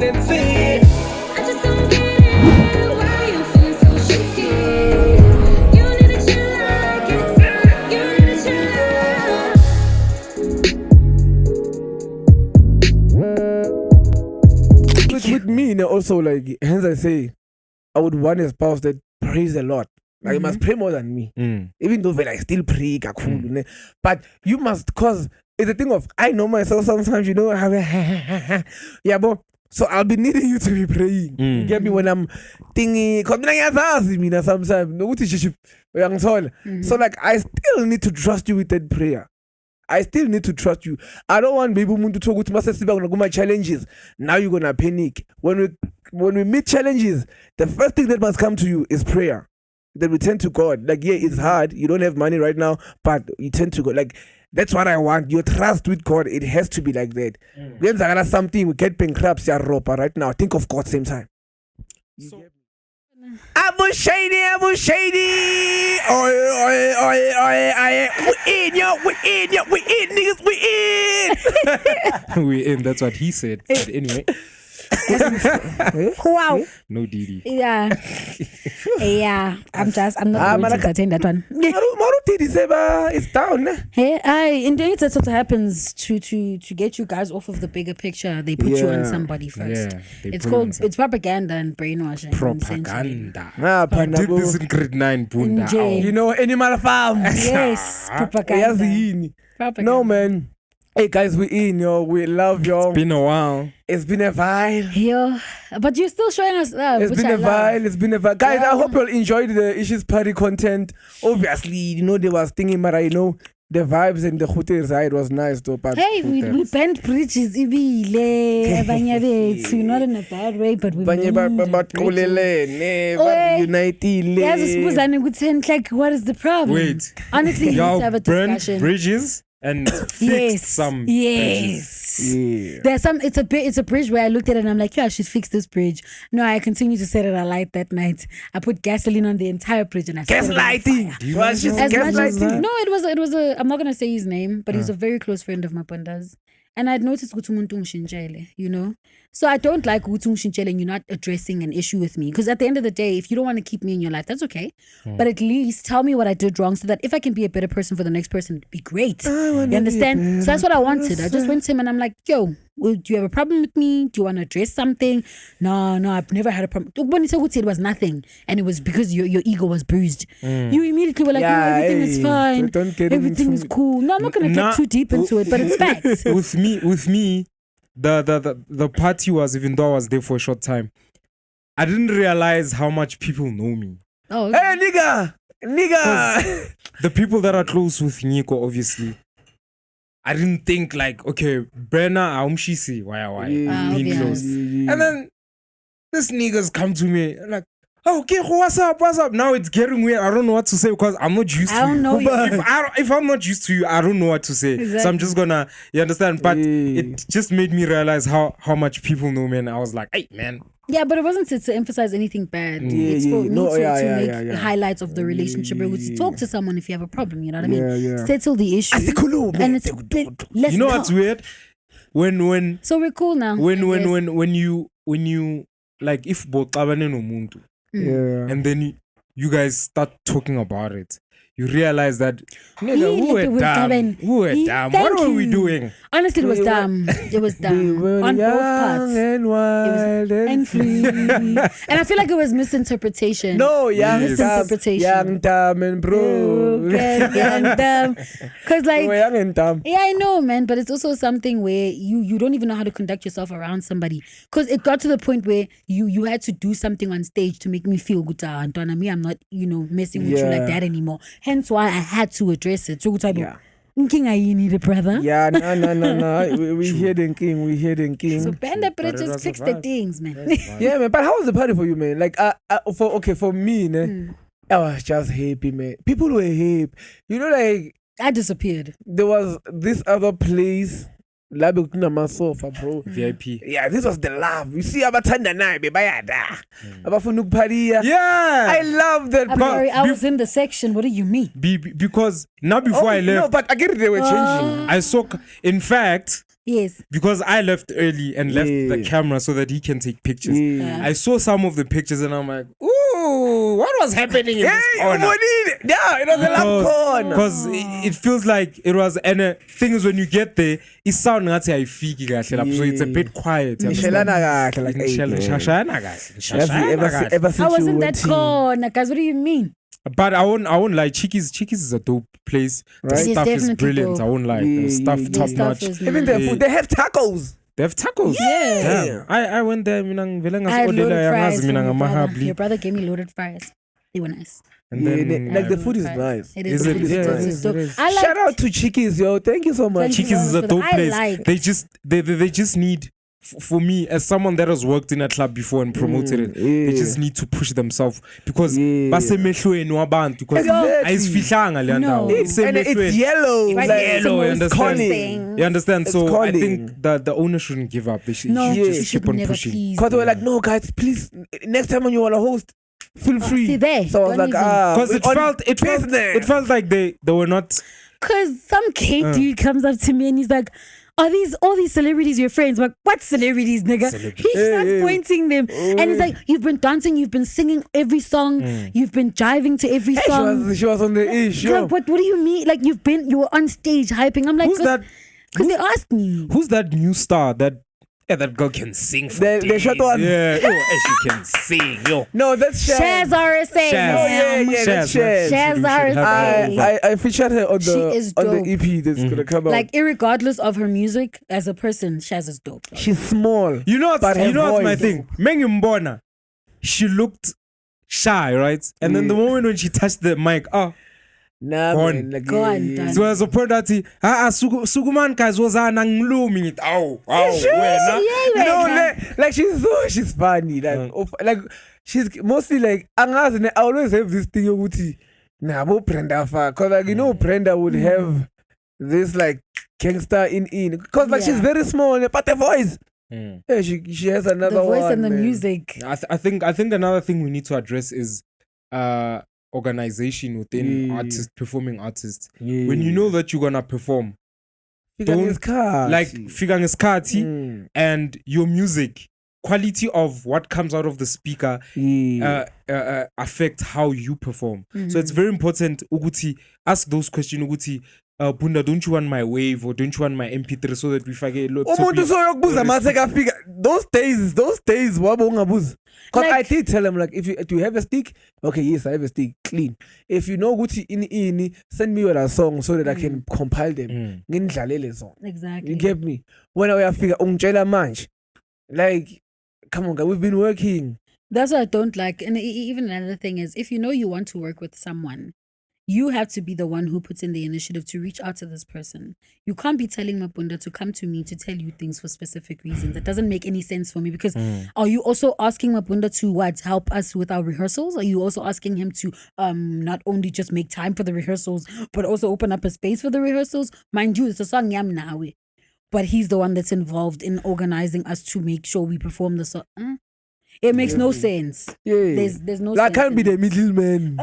and see. I just don't get it. Why you feeling so shaky? You need to chill out, get tired. You need to chill out. With me, also, like, hence I say, I would want a spouse that prays a lot. Like, you must pray more than me. Even though I still pray, ne? But you must, cause it's a thing of, I know myself sometimes, you know, yeah, but so I'll be needing you to be praying. You get me when I'm thinking, sometimes, so like, I still need to trust you with that prayer. I still need to trust you. I don't want baby to talk with my challenges. Now you're gonna panic. When we meet challenges, the first thing that must come to you is prayer. Then we turn to God. Like, yeah, it's hard. You don't have money right now, but you turn to God. Like, that's what I want. Your trust with God, it has to be like that. When something we get bankrupt, right now, think of God same time. Abu Shady. Oi. We in, yo. We in, niggas, we in. We in, that's what he said. But anyway. Wow. No Didi. Yeah. Yeah. I'm not going to entertain that one. Maru Didi Seba is down. Hey, indeed, that's what happens to get you guys off of the bigger picture. They put you on somebody first. Yeah, it's propaganda and brainwashing. Propaganda. I did this in grade 9, Bunda. You know, Animal Farm. Yes, propaganda. No, man. Hey guys, we in, yo. We love y'all. It's been a while. It's been a while. Yeah, but you're still showing us love. It's been a while. Guys, I hope you all enjoyed the Issues Party content. Obviously, you know, there was thinking, but I know the vibes and the hotel side was nice though. But hey, we bent bridges, ibile, not in a bad way, but we bent united. Like, what is the problem? Wait, honestly, you need to have a discussion. Bridges and fix some bridges. Yeah. There's some. It's a bridge where I looked at it and I'm like, yeah, she's fixed this bridge. No, I continue to set it alight that night. I put gasoline on the entire bridge and I gaslighting. No, it was a. I'm not gonna say his name, but he's a very close friend of Mabunda's. And I'd noticed you know. So I don't like and you're not addressing an issue with me. Because at the end of the day, if you don't want to keep me in your life, that's okay. But at least tell me what I did wrong so that if I can be a better person for the next person, it'd be great. You understand? So that's what I wanted. I just went to him and I'm like, yo, do you have a problem with me? Do you want to address something? No, I've never had a problem. When he said it was nothing. And it was because your ego was bruised. You immediately were like, everything is fine. Everything is cool. No, I'm not going to get too deep into it, but it's facts. With me, the party was, even though I was there for a short time, I didn't realize how much people know me. Oh, okay. Hey, nigga. The people that are close with Nyiko, obviously, I didn't think like, okay, Brenna, Aumshisi, why, being close. And then this niggas come to me like, oh, okay, what's up? Now it's getting weird. I don't know what to say because I'm not used to you. I don't know. If I'm not used to you, I don't know what to say. Exactly. So I'm just gonna, you understand? But it just made me realize how much people know me, and I was like, hey, man. Yeah, but it wasn't to emphasize anything bad. It's for me to make highlights of the relationship. It was to talk to someone if you have a problem, you know what I mean? Settle the issue. And it's let's know what's weird? When so we're cool now. When you like if botabane no muntu, and then you guys start talking about it, you realize that who were dumb. What were we doing? Honestly, it was dumb. It was dumb on both parts. And wild and free. And I feel like it was misinterpretation. No, misinterpretation. Young, dumb, and bro. Young, dumb. Because like, young and dumb. Yeah, I know, man. But it's also something where you don't even know how to conduct yourself around somebody. Because it got to the point where you had to do something on stage to make me feel good. Antona, me, I'm not, messing with you like that anymore. Hence why I had to address it. So King, I need a brother. Yeah, no. We hear the king. So bend the bridges, fix the things, man. Yeah, man. But how was the party for you, man? Like, for me, I was just happy, man. People were happy. Like I disappeared. There was this other place. Sofa, bro. VIP. Yeah, this was the love. You see, Abatanda na bebayada. Abafunuk party. Yeah. I love that. I'm sorry, I was in the section. What do you mean? Because now before I left. No, but I get it, they were changing. I saw, in fact, Yes. because I left early and left the Yeah. camera so that he can take pictures. Yeah. I saw some of the pictures and I'm like, ooh, what was happening in this corner? Yeah, it was a love corner. Because it feels like it was, and thing is when you get there, it sounds like I fiki kahle lapho, so it's a bit quiet. you understand? Nishelana kahle, like, hey, Nishel- man. shashayana kahle, Yazi, shashayana kahle. ever since How you wasn't went that to- corner, guys? What do you mean? But I won't lie, Chickies is a dope place. The Right. It's stuff is definitely brilliant. dope. I won't lie. Yeah, The stuff yeah, top yeah. notch. Even their food, they have tacos. They have tacos. Yeah. Damn. I went there. Mina ngivele I had ngasolela loaded fries yangazi from mina your brother. ngamahabli. Your brother gave me loaded fries. They were nice. And Yeah, then like the Loaded food is fries. nice. It Is is. it? It is. Yeah, It it is is, dope. it is. I like Shout out to Chickies, yo. Thank you so much. Thank you. Chickies is a dope I place. like- They just need, for me as someone that has worked in a club before and promoted it, they yeah. just need to push themselves because Yeah. basemehlweni wabantu because Exactly. ayisifihlanga le No. ndawo. And it's Isemehlweni. yellow. Right, like, it's the Yellow, you most understand? calling. You understand? It's So I calling. think that the owner shouldn't give up. They should, No, should Yeah. you just should keep on never pushing. please. Because they were like, no, guys, please, next time when you want to host, feel free. see there, So I was don't like, even- Because it it felt like they were not. Cause some K dude comes up to me and he's like, "Are these all these celebrities your friends?" I'm like, what celebrities, nigga? He starts Yeah. pointing them, and he's like, "You've been dancing, you've been singing every song, you've been jiving to every song." She was on the ish, I'm yo. like, what do you mean? Like you were on stage hyping. I'm like, Who's that? Because they asked me. Who's that new star that girl can sing for The days? short one. Yeah, she can sing, yo. No, that's Shaz Shaz. RSA. Shaz. Oh, yeah, ma'am. yeah, that's Shaz. Shaz We should have her RSA. over. I featured her on She is the dope. EP that's gonna come out. Like, irregardless of her music, as a person, Shaz is dope. she's small. You know what's But her my voice- thing? Mengimbona, she looked shy, right? And then the moment when she touched the mic, Nah, Gone. man, like, Gone, yeah, done. so as a product, sukuman guys was ngilumi ngithi wena. You know, like she's funny. Like she's mostly like angazi. I always have this thing ukuthi nabo Brenda fa, cause like you know Brenda would have this like gangster in because like she's Yeah. very small but the voice. Yeah, she has another The voice one, and the man. music. I think another thing we need to address is organization within Yeah. artists, performing artists. Yeah. When you know that you're gonna perform, Fika don't- ngesikhathi. like figure ngesikhathi Mm. and your music quality of what comes out of the speaker Yeah. affect how you perform. So Mm-hmm. it's very important ukuthi ask those questions ukuthi Bunda, don't you want my wave or don't you want my MP3 so that we forget Umuntu soyokubuza mase kafika those days wabo ungabuza. Cause Like- I did tell him like do you have a stick? Okay, yes, I have a stick. Clean. If you know ukuthi ini send me a song so that I can compile them. Ngindlalele song. Exactly. You get me? When uyafika ungitshela manje. Like come on, guys, we've been working. That's what I don't like. And even another thing is, if you know you want to work with someone, you have to be the one who puts in the initiative to reach out to this person. You can't be telling Mabunda to come to me to tell you things for specific reasons. That doesn't make any sense for me because are you also asking Mabunda to help us with our rehearsals? Are you also asking him to not only just make time for the rehearsals, but also open up a space for the rehearsals? Mind you, it's a song Yam Nawe. But he's the one that's involved in organizing us to make sure we perform the song. It makes no sense. Yeah. There's no Like sense. can't be the middleman.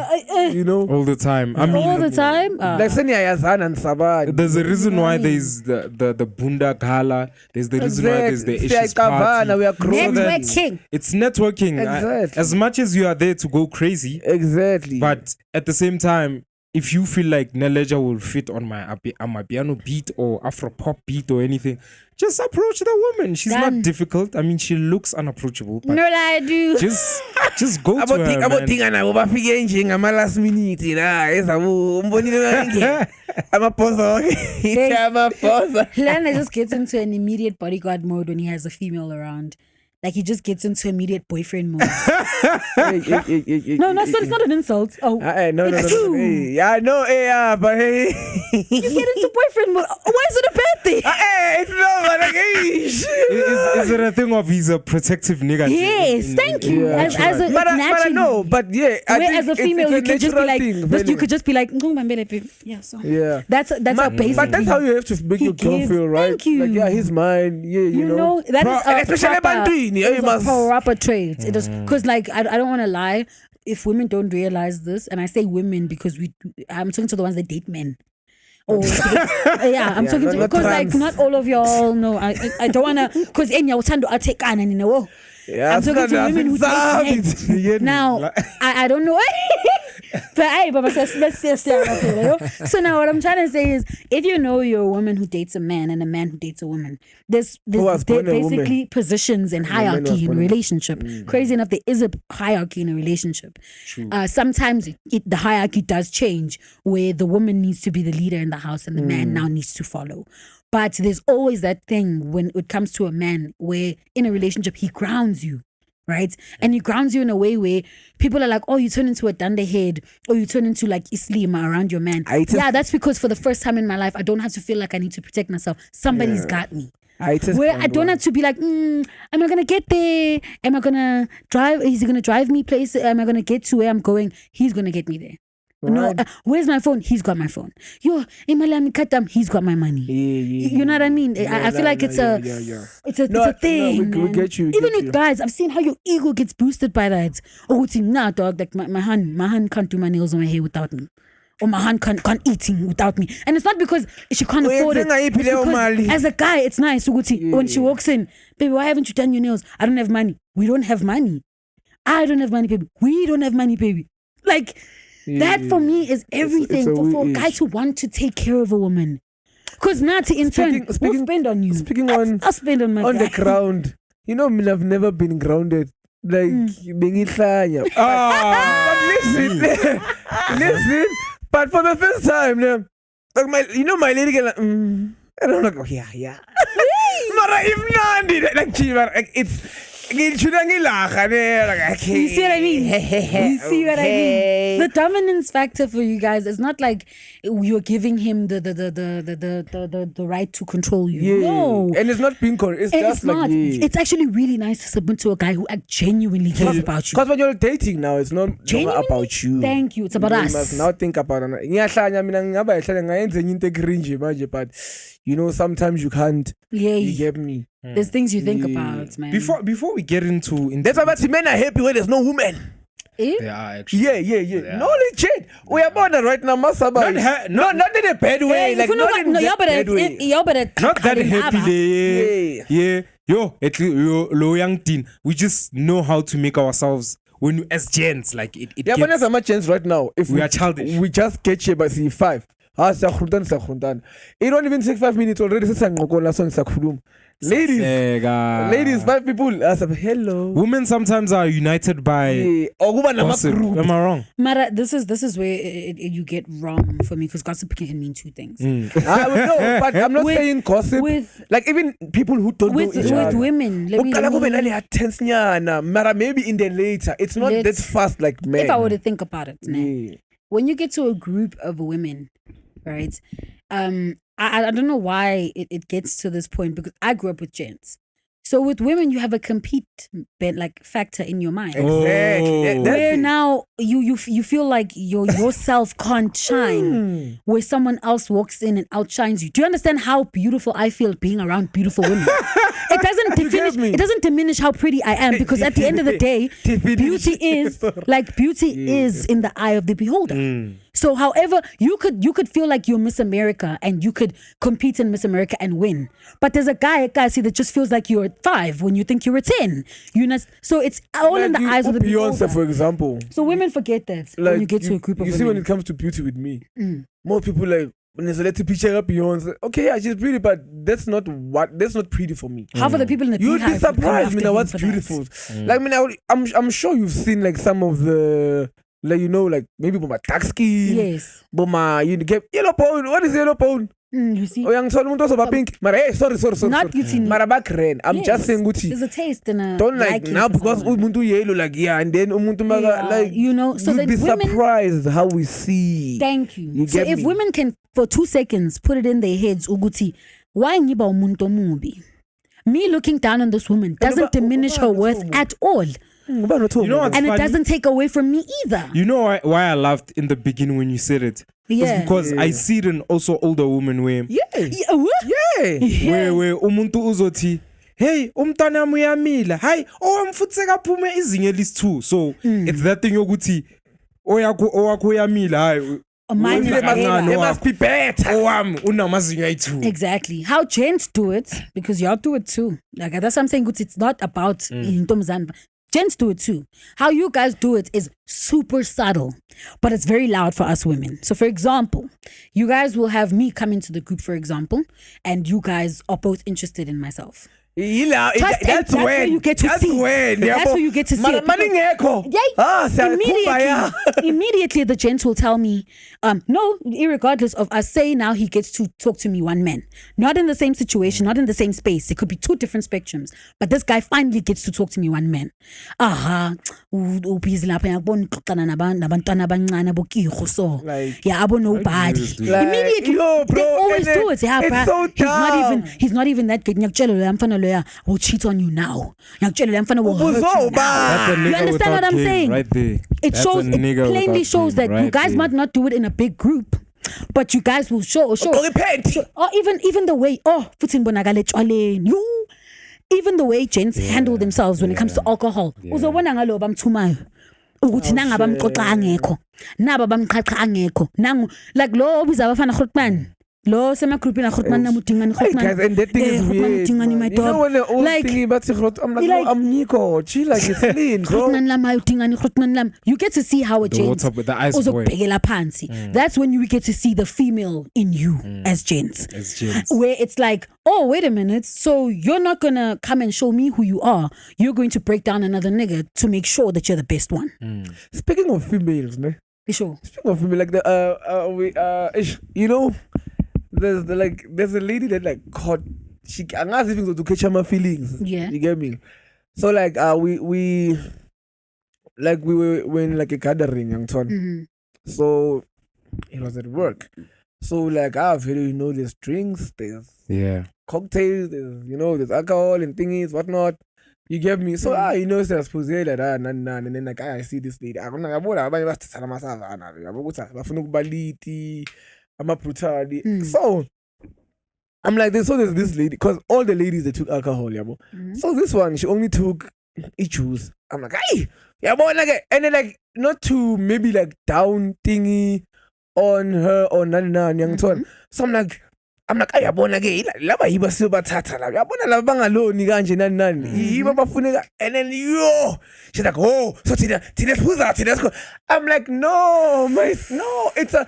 You know? all the time. I mean, all the time. Like Seniyayazana and Sabah. there's a reason why there's the Bunda Gala. There's the reason why there's the issues party. We are growing. Networking. It's networking. Exactly. As much as you are there to go crazy, Exactly. but at the same time, if you feel like Nelejah will fit on my Amapiano beat or Afro pop beat or anything, just approach the woman. She's Done. not difficult. I mean, she looks unapproachable, but No, I do. just go to her, man. abodinga nabo bafike nje ngama last minute la ezabo umbonile ngeke amaphosa amaphosa Lana just gets into an immediate bodyguard mode when he has a female around. Like he just gets into immediate boyfriend mode. No, it's not an insult. Oh, no it's true. hey, yeah I know yeah but hey You get into boyfriend mode. Why is it a bad thing? hey it's not like hey Is it a thing of he's a protective nigga? Yes, thank you. Yeah, As a, it's but I naturally. know but yeah I Where think as a female, it's you can just be natural like, thing, you really. could just be like, "Ngumbambele, babe." Yeah, so yeah that's a basic. but that's how you have to make He your girl gives- feel right thank you. like yeah he's mine yeah you know that Bro, is and a especially proper, ebantwini, it's you a must- proper trait. It is because like I don't want to lie. If women don't realize this, and I say women because I'm talking to the ones that date men. Or yeah, I'm talking not- to not because like trans. not all of y'all know. I don't wanna because any uthando atekana you know. I'm talking to women who date men. Now I don't know. But hey, Baba says let's so now what I'm trying to say is if you know you're a woman who dates a man and a man who dates a woman, there's was born a woman. basically positions and man was hierarchy in a born a- relationship. Crazy enough, there is a hierarchy in a relationship. Sometimes the hierarchy does change where the woman needs to be the leader in the house and the man now needs to follow. But there's always that thing when it comes to a man where in a relationship he grounds you, right? And he grounds you in a way where people are like, oh, you turn into a dande head or you turn into like Islima around your man. Yeah, that's because for the first time in my life, I don't have to feel like I need to protect myself. Somebody's got me. Where I don't have to be like, am I going to get there? Am I going to drive? Is he going to drive me places? Am I going to get to where I'm going? He's going to get me there. No, where's my phone? He's got my phone. Yo, he's got my money. You know what I mean? I feel like it's a thing. We get you. Even with guys, I've seen how your ego gets boosted by that. Oh, it's nah, dog. Like my hand can't do my nails on my hair without me. Or my hand can't eating without me. And it's not because she can't afford it. It's because as a guy, it's nice. When she walks in, baby, why haven't you done your nails? I don't have money. We don't have money. I don't have money, baby. We don't have money, baby. Like. That for me is everything for a guy to want to take care of a woman. Because now to in turn, we'll spend on you. Speaking on I'll spend on my guy. the ground, you know, I've never been grounded. Like being ihlanya. But listen. But for the first time, like my lady get like, I don't know. Yeah. Mara if like it's. You see what I mean? You see what I mean? The dominance factor for you guys is not like you're giving him the right to control you. Yeah. No. And it's not being it's just like not. yeah. It's actually really nice to submit to a guy who genuinely cares about you. Because when you're dating now, it's not about you. Thank you. It's about us. You must now think about it. But you know, sometimes you can't. Yeah. You get me? There's things you think about, man. Before we get into That's why men are happy when there's no women. Eh? they are actually Yeah. No legit. We are born right now, Masaba. Not in a bad way. Like not in a bad way. not that happy. Yeah. Yo, low young teen. We just know how to make ourselves when as gents like it. Yeah, but there's a much chance right now. If we are childish. We just get here by C5. It don't even take 5 minutes already. Ladies, 5 people. Hello. Women sometimes are united by gossip. Am I wrong? Mara, this is where you get wrong for me because gossip can mean two things. I would know, but I'm not saying gossip. Like even people who don't know each other. With women, let me maybe in the later. It's not that fast like men. If I were to think about it, when you get to a group of women, right? I don't know why it gets to this point because I grew up with gents. So with women, you have a compete factor in your mind. Exactly. Where now you feel like yourself can't shine. Where someone else walks in and outshines you. Do you understand how beautiful I feel being around beautiful women? It doesn't diminish how pretty I am because at the end of the day, beauty is in the eye of the beholder. So however, you could feel like you're Miss America and you could compete in Miss America and win. But there's a guy that just feels like you're a 5 when you think you're a 10. So it's all in the eyes of the beholder. Beyonce, for example. So women forget that when you get to a group of women. You see when it comes to beauty with me, more people like, when there's a little picture of Beyonce, okay, yeah, she's pretty, but that's not pretty for me. Half of the people in the You'd be surprised, what's beautiful. Like, I'm sure you've seen like some of the, like, you know, like maybe Boma dark skin. Yes. Boma, you get yellow bone. What is yellow bone? You see? Oh, young son, about pink. Mara, hey, sorry. Not beauty. Mara back ren. I'm just saying Gucci. There's a taste and a don't like now because umuntu yellow like and then umuntu like you know. So you'd be surprised how we see. Thank you. So if women can for 2 seconds put it in their heads, Uguti, why ngiba umuntu omubi? Me looking down on this woman doesn't diminish her worth at all. You know what's and funny? It doesn't take away from me either. You know why I laughed in the beginning when you said it? Yeah. Because I see it in also older women where where umuntu uzoti hey umntwana uyamila hayi mfutse kaphume izinye list 2 so it's that thing yokuthi oyakho uyamila hayi Mine is They better. must be better. Unamazinyo ayi-2. Exactly. How gents do it, because y'all do it too. Like that's what I'm saying. It's not about intomzana. Gents do it too. How you guys do it is super subtle, but it's very loud for us women. So, for example, you guys will have me come into the group, for example, and you guys are both interested in myself. That's when you get to that's see. when That's where you get to see it. Immediately the gent will tell me, no, irregardless of us saying now he gets to talk to me one man. Not in the same situation, not in the same space. It could be two different spectrums. But this guy finally gets to talk to me one man. Like, yeah, abo nobody. Like, Immediately, yo, bro, they always and do it. Yeah, it's bruh. so dumb. He's not even that good. We'll cheat on you now. Will hurt you now. That's a nigga You understand without what I'm game saying? right there. It That's shows. a It nigga plainly without shows game that right you guys there. might not do it in a big group, but you guys will show. repent. Or even the way. You. Even the way gents handle themselves when it comes to alcohol. Uzobona ngalo bamthumayo. Ukuthi nanga bamqoqa angekho. Naba bamqhaqa angekho. Nangu like lo obiza abafana Grootman. Lo sema group na Grootman na mudingani Hey Grootman. guys, and that thing is weird. Man. You know when the old Like- thingy about I'm like, like- no, I'm Nyiko. Chill, like it's clean, bro. Grootman lam ayudingani Grootman lam. You get to see how a The gent water with the ice boy. uzokubhekela phansi. That's when you get to see the female in you as gents. As gents. Where it's like, oh, wait a minute. So you're not going to come and show me who you are. You're going to break down another nigga to make sure that you're the best one. Speaking of females, man. For sure. Speaking of female, like you know, there's a lady that like caught. I'm not even to catch my feelings. Yeah. You get me? So like we were in like a gathering, young son. Mm-hmm. So it was at work. So like I've heard, you know, there's drinks, there's Yeah. cocktails, there's alcohol and thingies, whatnot. You get me? So you know, so I suppose like that, and then like I see this lady. I'm like, I'm a brutality. So I'm like, there's this lady, because all the ladies they took alcohol, yeah, bro. So this one, she only took juice. I'm like, hey, yeah, boy, like, and then like not to maybe like down thingy on her or nan young ton. So I'm like, ay yabona ke laba yiba sibathatha la yabona laba bangaloni kanje nani yiba bafuneka, and then she's like, oh, so tina phuza. I'm like, no, it's a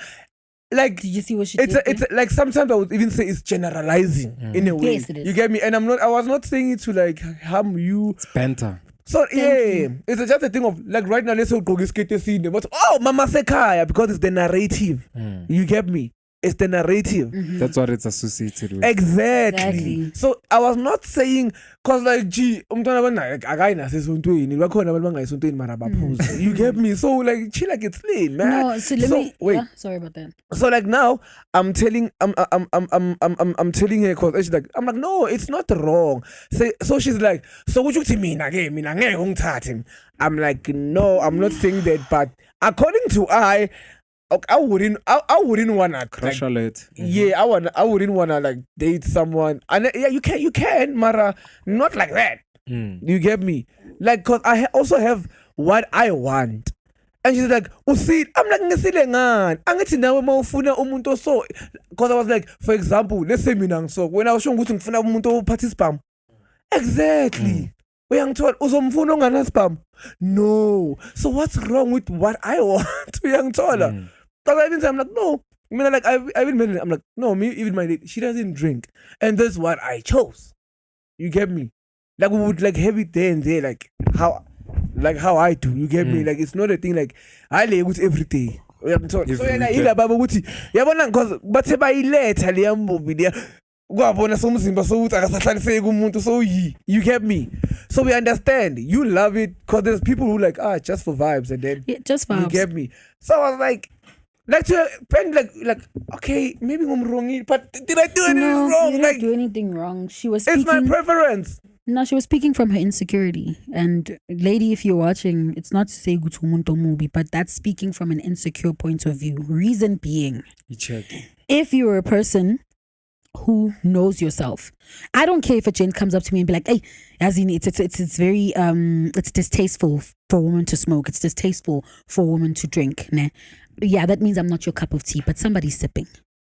like, Did you see what she it's did? a like, sometimes I would even say it's generalizing in a way. Yes, it is. You get me? And I was not saying it to like harm you. It's banter. So it's just a thing of like right now, let's go skate the scene. But Mama Sekaya, because it's the narrative. You get me? It's the narrative. That's what it's associated with. Exactly. So I was not saying, cause like umntwana like akayina sesontweni bakhona abantu bangayisontweni mara baphuza. You get me? So like chill, like it's clean, man. No, so let me wait. yeah, sorry about that. So like now I'm telling her, cause she's like, I'm like, no, it's not wrong. So she's like, so would you tell me again? I'm like, no, I'm not saying that, but according to I wouldn't wanna Crush like, alert. yeah, I wouldn't wanna like date someone, and yeah, you can, Mara, not like that. You get me? Like, cause I also have what I want, and she's like, see, I'm like, angithi nawe mawufuna umuntu so, cause I was like, for example, let's say mina so when I was showing ukuthi ngifuna umuntu ophatha spam, exactly. Uyangithola uzomfuna ongana spam. No. So what's wrong with what I want? Uyangithola. Because even I'm like, no. I mean, like, I've even made it. I'm like, no, me, even my date, she doesn't drink. And that's what I chose. You get me? Like, we would like have it there and there, like how I do. You get me? Like, it's not a thing like, I lay with every day. So, yena baba ukuthi yabona because bathe bayiletha leya movie leya kwabona somzimba sokuthi akasahlaliseki umuntu so you get me? So we understand you love it because there's people who like just for vibes, and then Yeah, just vibes. you get me? So I was like to pen like okay, maybe I'm wrong, but did I do anything wrong? You Like, didn't do anything wrong. She was it's my speaking. preference. No, she was speaking from her insecurity. And lady, if you're watching, it's not to say gutu muntu movie, but that's speaking from an insecure point of view. Reason being, You check. if you're a person who knows yourself, I don't care if a gent comes up to me and be like, hey, as in it's very it's distasteful for a woman to smoke, it's distasteful for a woman to drink. Nah. yeah, that means I'm not your cup of tea, but somebody's sipping.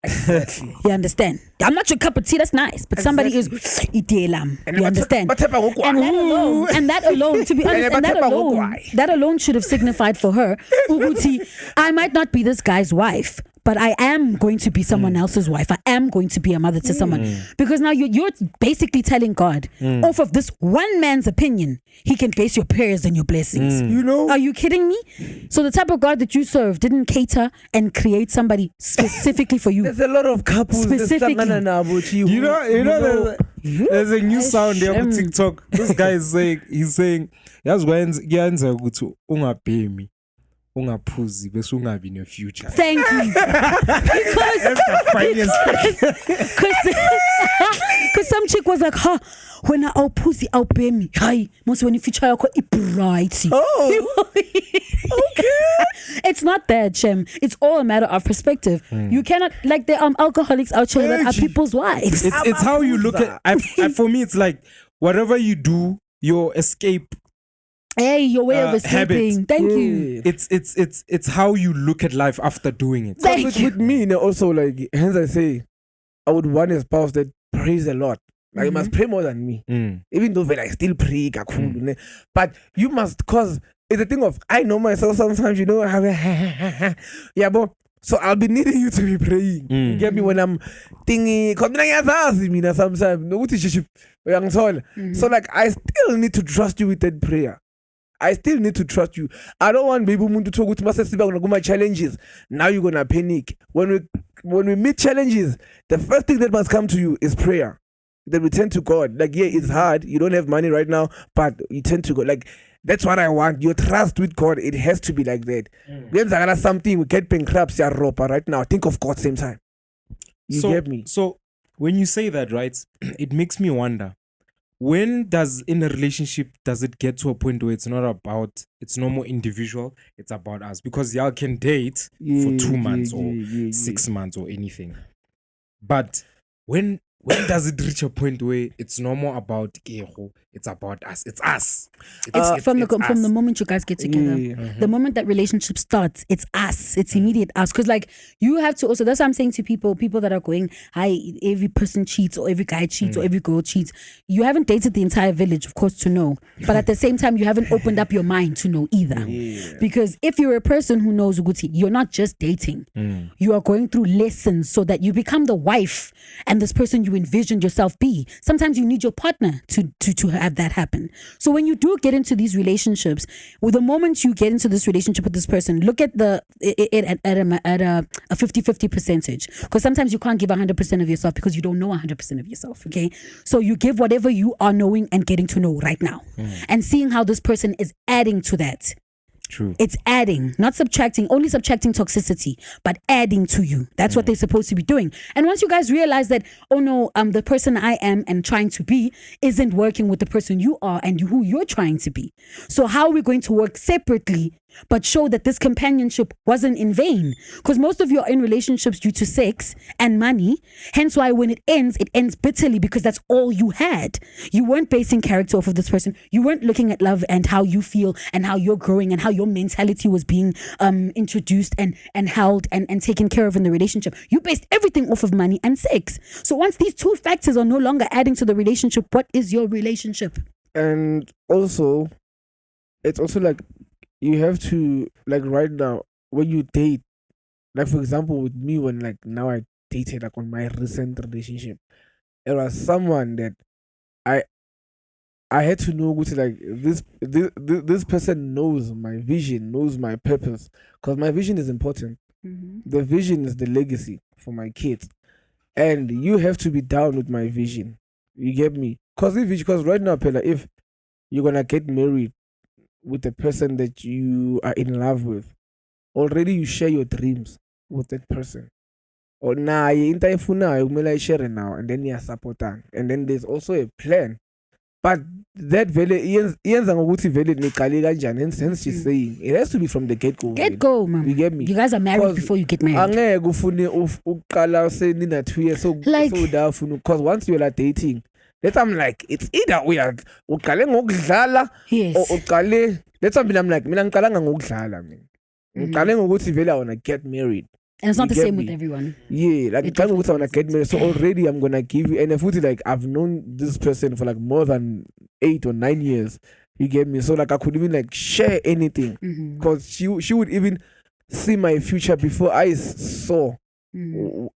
Exactly. You understand? I'm not your cup of tea, that's nice, but somebody is itelam. And You understand? but And that alone, to be honest, and that alone should have signified for her, Uguti, I might not be this guy's wife, but I am going to be someone else's wife. I am going to be a mother to someone. Because now you're basically telling God, off of this one man's opinion, he can base your prayers and your blessings. You know? Are you kidding me? So the type of God that you serve didn't cater and create somebody specifically for you. There's a lot of couples Specifically. You know, there's a new sound there on TikTok. This guy is saying, "Yes, when kuyenza ukuthi ungapay me, ungaphuzi bese ungabi ne future." Thank you. Because some chick was like, huh, when I'll pussy, I'll pay me. Hi, most when you feature your bright. Oh, okay. It's not that, Shem. It's all a matter of perspective. You cannot, like, there are alcoholics out here that are people's wives. It's how you look at. For me, it's like whatever you do, your escape. Hey, your way of escaping. habit. Thank you. It's how you look at life after doing it. Thank you. With me, you know, also, like, hence I say, I would want a spouse that prays a lot. Like, you must pray more than me. Even though I still pray, ne? But you must, cause it's a thing of, I know myself sometimes, you know, yeah, but so I'll be needing you to be praying. You get me when I'm thinking, sometimes. So like, I still need to trust you with that prayer. I still need to trust you. I don't want baby to talk with my challenges. Now you're gonna panic. When we meet challenges, the first thing that must come to you is prayer. Then we turn to God. Like, yeah, it's hard. You don't have money right now, but you turn to God. Like, that's what I want. Your trust with God, it has to be like that. When something we get bankrupt, right now, think of God same time. You get me? So when you say that, right, it makes me wonder. When in a relationship does it get to a point where it's no more individual, it's about us? Because y'all can date for 2 months or 6 months or anything. But when does it reach a point where it's no more about Keho, it's about us? It's us. From the moment you guys get together, the moment that relationship starts, it's us. It's immediate us. Because like you have to also, that's what I'm saying to people that are going, hi, every person cheats or every guy cheats or every girl cheats. You haven't dated the entire village, of course, to know. But at the same time, you haven't opened up your mind to know either. Because if you're a person who knows Uguti, you're not just dating. You are going through lessons so that you become the wife and this person you envisioned yourself be. Sometimes you need your partner to have that happen. So when you do get into these relationships, with the moment you get into this relationship with this person, look at it at a 50-50 percentage. Because sometimes you can't give 100% of yourself because you don't know 100% of yourself. Okay, so you give whatever you are knowing and getting to know right now, and seeing how this person is adding to that. True. It's adding, not subtracting, only subtracting toxicity, but adding to you. That's what they're supposed to be doing. And once you guys realize that, oh no, the person I am and trying to be isn't working with the person you are and who you're trying to be. So how are we going to work separately but show that this companionship wasn't in vain? Because most of you are in relationships due to sex and money. Hence why when it ends bitterly because that's all you had. You weren't basing character off of this person. You weren't looking at love and how you feel and how you're growing and how your mentality was being introduced and held and taken care of in the relationship. You based everything off of money and sex. So once these two factors are no longer adding to the relationship, what is your relationship? And also, it's also like, you have to, like, right now, when you date, like, for example, with me, when, like, now I dated, like, on my recent relationship, it was someone that I had to know, which, like, this person knows my vision, knows my purpose, because my vision is important. The vision is the legacy for my kids, and you have to be down with my vision. You get me? Because right now, Pella, if you're gonna get married with the person that you are in love with, already you share your dreams with that person. Or nah, you share now, and then you support, and then there's also a plan. But that value, hence she's saying it has to be from the get-go. Get-go, man. You get me? You guys are married before you get married. Like, because once you're like dating, that I'm like, it's either we are yes. or let's I'm like, Ngiqale ngokuthi vele I wanna get married. And it's not You the get same me? with everyone. Yeah, like It ngiqale ngokuthi I wanna definitely get married. So already I'm gonna give you, and if it's like I've known this person for like more than 8 or 9 years. You get me? So like I could even like share anything because she would even see my future before I saw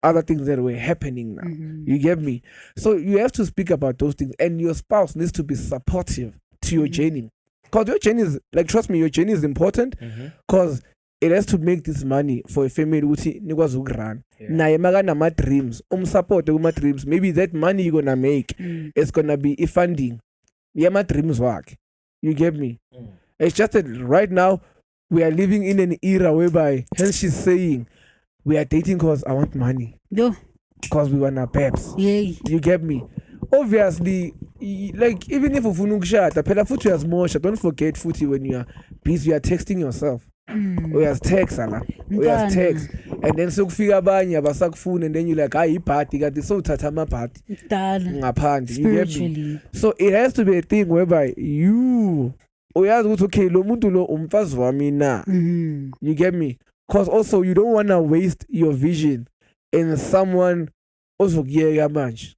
other things that were happening now. You get me? So you have to speak about those things, and your spouse needs to be supportive to your journey. Because your journey is like, trust me, your journey is important because it has to make this money for a family ukuthi nikwazi ukurun. Naye makanama dreams, support kuma dreams. Maybe that money you're gonna make is gonna be a funding. Yeah, my dreams work. You get me? It's just that right now we are living in an era whereby hence she's saying we are dating because I want money. No. Because we wanna peps. Yeah. You get me? Obviously, like even if ufuna ukushada, phela futhi uyazimosha. Don't forget futhi when you are busy, you are texting yourself. Uyaz text ala. Uyaz text. And then sekufika abanye abasakufuna, and then you like hayi ibhadi kanti so uthatha amabhadi ngaphandle. You get me? So it has to be a thing whereby you uyazi ukuthi okay lo muntu lo umfazi wami na. You get me? Because also you don't want to waste your vision in someone ozokuyeka manje.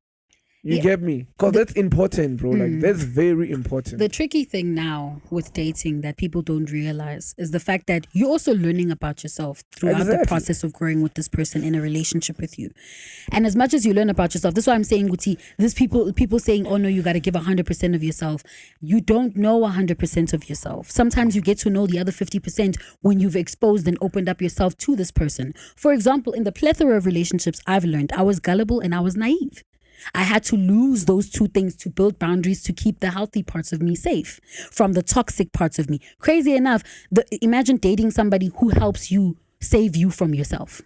You get me? Because that's important, bro. Like, that's very important. The tricky thing now with dating that people don't realize is the fact that you're also learning about yourself throughout the process of growing with this person in a relationship with you. And as much as you learn about yourself, this is why I'm saying, Guti, this people saying, oh no, you got to give 100% of yourself. You don't know 100% of yourself. Sometimes you get to know the other 50% when you've exposed and opened up yourself to this person. For example, in the plethora of relationships I've learned, I was gullible and I was naive. I had to lose those two things to build boundaries to keep the healthy parts of me safe from the toxic parts of me. Crazy enough, imagine dating somebody who helps you save you from yourself.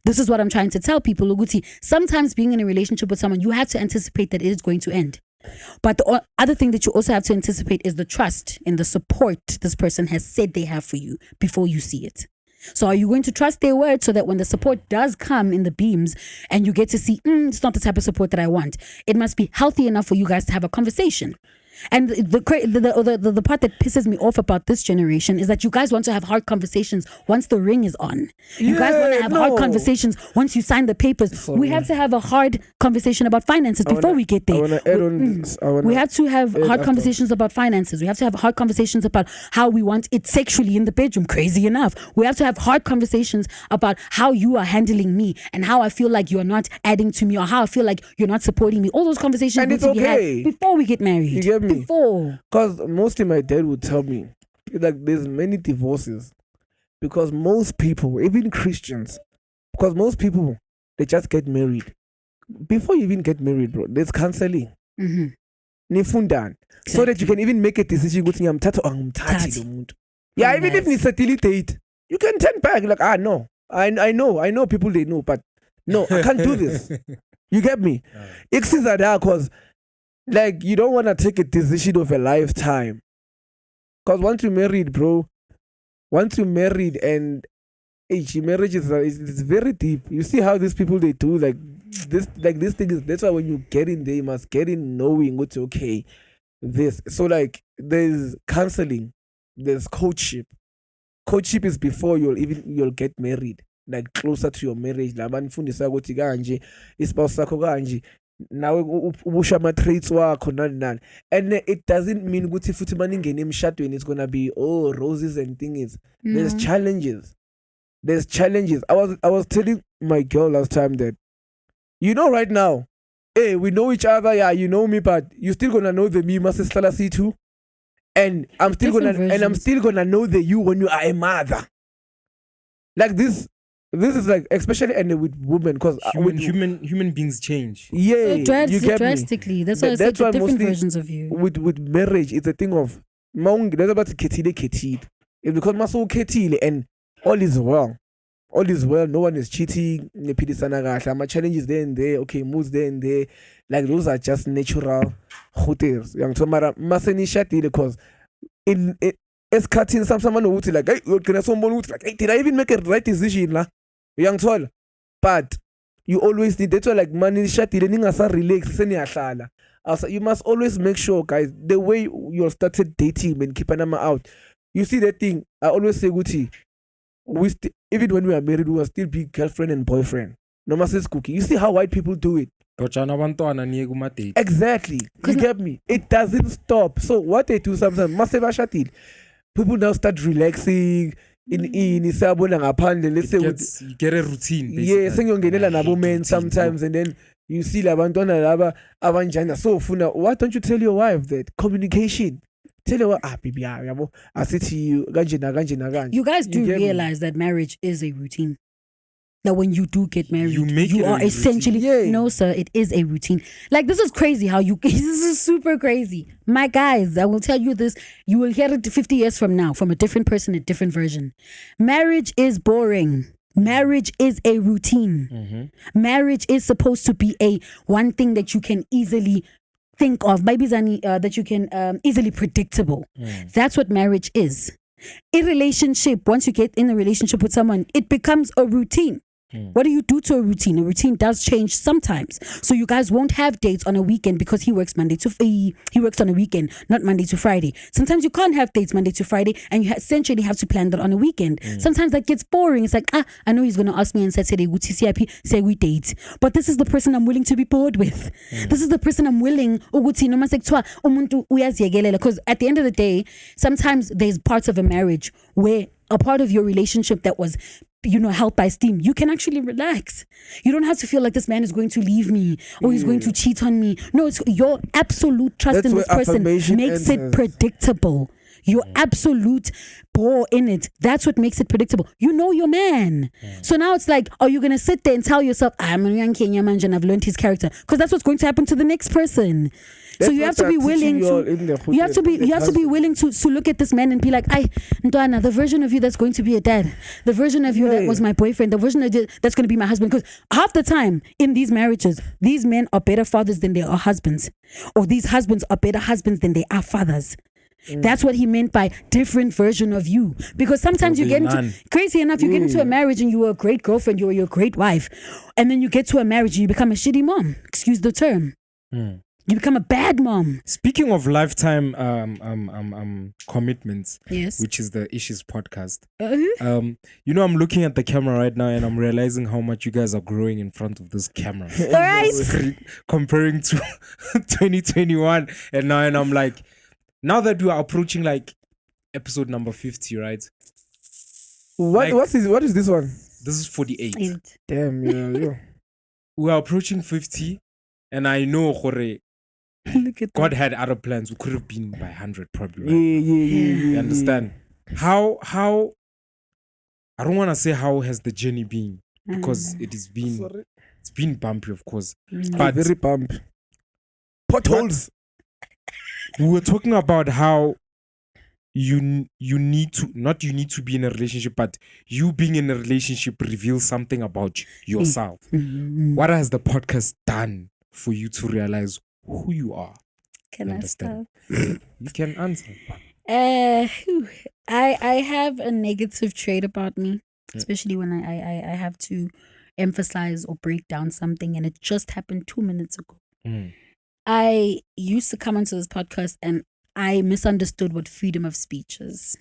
This is what I'm trying to tell people, Uguti. Sometimes being in a relationship with someone, you have to anticipate that it is going to end. But the other thing that you also have to anticipate is the trust and the support this person has said they have for you before you see it. So are you going to trust their word so that when the support does come in the beams and you get to see, it's not the type of support that I want. It must be healthy enough for you guys to have a conversation. And the part that pisses me off about this generation is that you guys want to have hard conversations once the ring is on. You guys want to have hard conversations once you sign the papers. We have to have a hard conversation about finances before we get there. I want to add on this. We have to have hard conversations about finances. We have to have hard conversations about how we want it sexually in the bedroom. Crazy enough. We have to have hard conversations about how you are handling me and how I feel like you're not adding to me or how I feel like you're not supporting me. All those conversations need to be had before we get married. You get me? Before. Because mostly my dad would tell me like there's many divorces because most people, even Christians, because most people they just get married. Before you even get married, bro, there's counseling. Nifundani. So that you can even make a decision ukuthi ngiyamthatha or angimthathi lo muntu. Yeah, even if nisetile date, you can turn back like no. I know people they know, but no, I can't do this. You get me? Iksiza da cause like you don't want to take a decision of a lifetime. Cause once you're married, bro, and marriage is very deep. You see how these people they do this thing is. That's why when you get in there, you must get in knowing what's okay. This so like there's counseling, there's courtship. Courtship is before you'll get married, like closer to your marriage. La banifundisa ukuthi kanje ispouse sakho kanje. Now ubusha ama traits wakho nani. And it doesn't mean ukuthi futhi maningene emshadweni it's gonna be roses and things. There's challenges. I was telling my girl last time that right now, hey, we know each other, yeah, you know me, but you still gonna know the me Masistala C2. And I'm still gonna know the you when you are a mother. Like this is like especially with women because human beings change. Yeah, you get drastically. Me? That's why I said different versions of you. With marriage, it's a thing of that's about ketile. It's because maso ketile and all is well. All is well. No one is cheating. My challenges there and there. Okay, moves there and there. Like those are just natural hotels. Young tomorrow maseni shatile because in it's cutting someone who like hey, like did I even make a right decision la? Young tall, but you always need that's why like money shatile ningasa relax seniyahlala. Also, you must always make sure, guys, the way you started dating and keep an out. You see that thing, I always say Guti, even when we are married, we will still be girlfriend and boyfriend. No matter cookie. You see how white people do it. Exactly. You get me? It doesn't stop. So what they do sometimes, people now start relaxing. In isabona ngaphandle, let's say you get a routine. Yeah, sengiyongenela nabo men sometimes, and then you see labantwana laba abanjani. So funa, why don't you tell your wife that? Communication. Tell her, baby, yabo, I say to you, kanje na kanje. You guys do get me? realize that marriage is a routine. That when you do get married, You make it you a are routine. essentially no, sir. It is a routine. Like, this is crazy. How you this is super crazy, my guys. I will tell you this. You will hear it 50 years from now from a different person, a different version. Marriage is boring. Marriage is a routine. Marriage is supposed to be a one thing that you can easily think of. Maybe that you can easily predictable. That's what marriage is. In relationship, once you get in a relationship with someone, it becomes a routine. What do you do to a routine? A routine does change sometimes. So you guys won't have dates on a weekend because he works he works on a weekend, not Monday to Friday. Sometimes you can't have dates Monday to Friday, and you essentially have to plan that on a weekend. Sometimes that gets boring. It's like, I know he's going to ask me on Saturday, would CCIP say we date? But this is the person I'm willing to be bored with. This is the person I'm willing, because at the end of the day, sometimes there's parts of a marriage where a part of your relationship that was held by steam, you can actually relax. You don't have to feel like this man is going to leave me or he's going to cheat on me. No, it's your absolute trust in this person makes it predictable. Your absolute bore in it. That's what makes it predictable. You know your man. So now it's like, are you going to sit there and tell yourself, I'm a young Kenya man and I've learned his character? Because that's what's going to happen to the next person. So you have to be willing to willing to look at this man and be like, Ndwana, the version of you that's going to be a dad, the version of you that was my boyfriend, the version of you that's going to be my husband. Because half the time in these marriages, these men are better fathers than they are husbands, or these husbands are better husbands than they are fathers. That's what he meant by different version of you. Because sometimes you get into, crazy enough, you get into a marriage and you were a great girlfriend, you were your great wife, and then you get to a marriage and you become a shitty mom. Excuse the term. You become a bad mom. Speaking of lifetime commitments, yes, which is the Issues podcast. I'm looking at the camera right now and I'm realizing how much you guys are growing in front of this camera. All right. Comparing to 2021 and I'm like, now that we are approaching like episode number 50, right? What is this one? This is 48. Damn, yeah. We are approaching 50 and I know God had other plans. We could have been by 100 probably. Right? Yeah. You understand? How I don't want to say how has the journey been, because it's been bumpy, of course. But very bumpy. Potholes. We were talking about how you need to be in a relationship, but you being in a relationship reveals something about yourself. What has the podcast done for you to realize who you are? Can I start? You can answer. I have a negative trait about me, especially when I have to emphasize or break down something, and it just happened 2 minutes ago. I used to come onto this podcast and I misunderstood what freedom of speech is.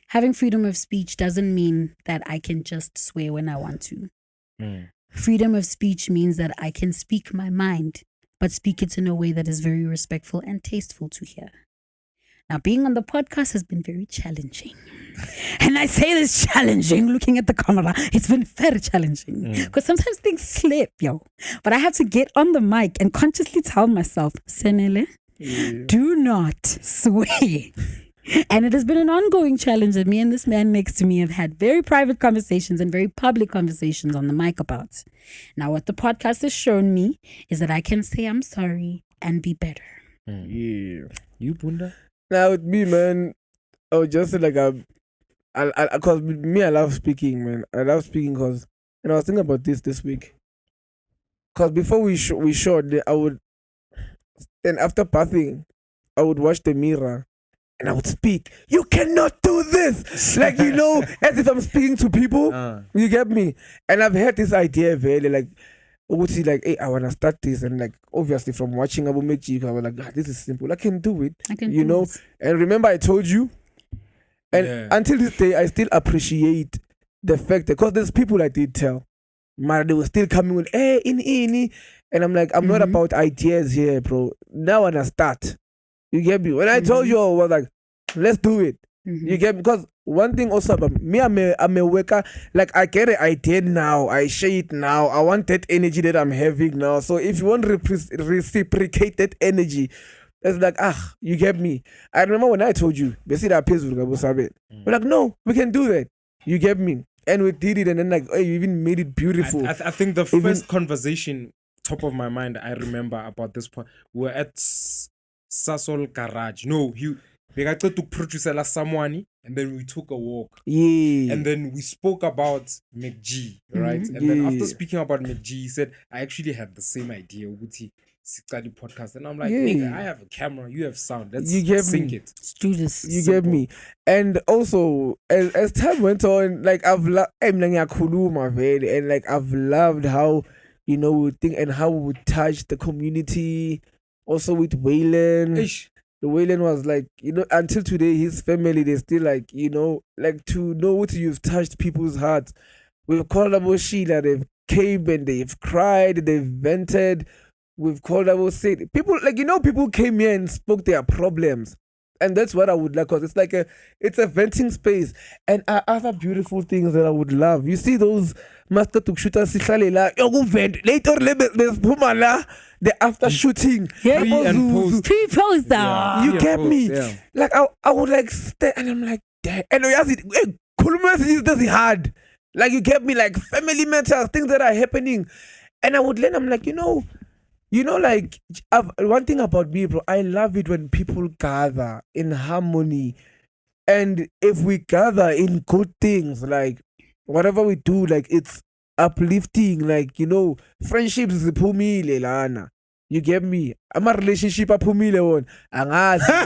Having freedom of speech doesn't mean that I can just swear when I want to. Freedom of speech means that I can speak my mind, but speak it in a way that is very respectful and tasteful to hear. Now, being on the podcast has been very challenging. And I say this challenging, looking at the camera, it's been very challenging. Because sometimes things slip, yo. But I have to get on the mic and consciously tell myself, Senele, do not swear. And it has been an ongoing challenge that me and this man next to me have had very private conversations and very public conversations on the mic about. Now, what the podcast has shown me is that I can say I'm sorry and be better. Yeah. You, Bunda? Now, with me, man, I would just say like, because me, I love speaking, man. I love speaking because, I was thinking about this week. Because before we shot, I would, then after bathing, I would watch the mirror. And I would speak. You cannot do this. Like, as if I'm speaking to people. You get me? And I've had this idea very like, hey, I want to start this. And like, obviously from watching Abu Mekji, I was like, this is simple. I can do it. And remember I told you? And until this day, I still appreciate the fact that, because there's people I did tell, but they were still coming with, hey, in, and I'm like, I'm not about ideas here, bro. Now when I start, you get me? When I told you, I was like, let's do it. You get me? Because one thing also about me, I'm a worker. Like, I get an idea now, I share it now. I want that energy that I'm having now. So if you want to reciprocate that energy, it's like, you get me. I remember when I told you, we're like, no, we can do that. You get me? And we did it, and then like, hey, you even made it beautiful. I think the first conversation, top of my mind, I remember about this point, we were at Sasol Garage. No, we got to produce someone, and then we took a walk. Yeah. And then we spoke about McG, right? And then after speaking about McG, he said, I actually had the same idea, Uguti study podcast. And I'm like, nigga, I have a camera, you have sound. Let's sync it. Let's do this. You get me? And also, as time went on, like, I've loved, and like, I've loved how, you know, we think and how we touch the community. Also with Waylon. The Waylon was like, you know, until today, his family, they still like, you know, like, to know what you've touched people's hearts. We've called about Sheila, they've came and they've cried, they've vented. We've called about said people, like, you know, people came here and spoke their problems. And that's what I would like, because it's like it's a venting space. And other beautiful things that I would love. You see those master to shooter sihlalela, you vent later the after shooting. Pre and post. Pre-post down. You get me? Yeah. Like I would like stay, and I'm like, damn. And it's hard. Like, you get me? Like, family matters, things that are happening. And I would learn, I'm like, you know, like, one thing about me, bro, I love it when people gather in harmony. And if we gather in good things, like, whatever we do, like, it's uplifting, like, you know, friendships is pumile lana. You get me? I'm a relationship pumile one.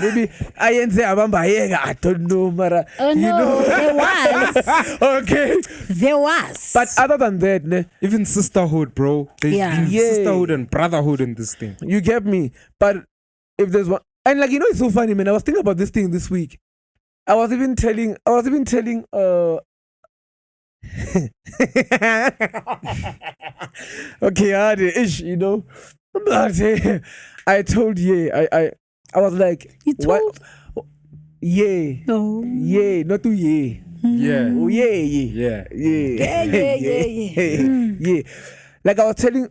Maybe I don't know, Mara. Oh, no, you know? there was. Okay. There was. But other than that, ne, even sisterhood, bro. There's been sisterhood and brotherhood in this thing. You get me? But if there's one, and like, you know, it's so funny, man. I was thinking about this thing this week. I was even telling okay, ish, you know. But I told I was like, You told? What? Yeah. No. Yeah, not to yeah. Yeah. Oh, yeah. Yeah. Yeah. Like, I was telling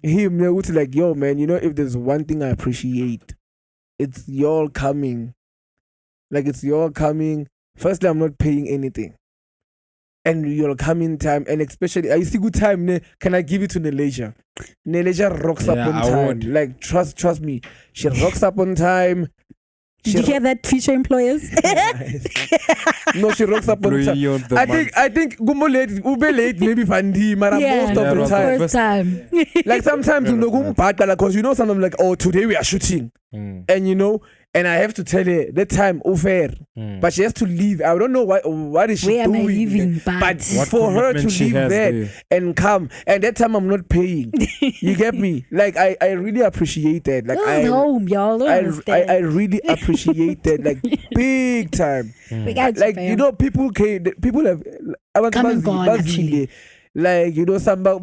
him, like, yo, man, you know, if there's one thing I appreciate, it's y'all coming. Like, it's y'all coming. Firstly, I'm not paying anything. And you'll come in time, and especially, I see good time. Can I give it to Nelejah? Nelejah rocks up on time. Like, trust me, she rocks up on time. Did you hear that, future employers? No, she rocks up on time. I think Gumbo late, Ube late, maybe Fandi, Mara, most of the time. First time. Like, sometimes you know, because you know, sometimes like, oh, today we are shooting, and you know. And I have to tell her that time fair, but she has to leave. I don't know what is she Where doing. am I leaving? But for her to leave there and come, and that time I'm not paying. You get me? Like, I really appreciate that. Like, I home, y'all. I really appreciate that. Like, big time. Like, you know, people have come and gone, actually. Like, you know, some like,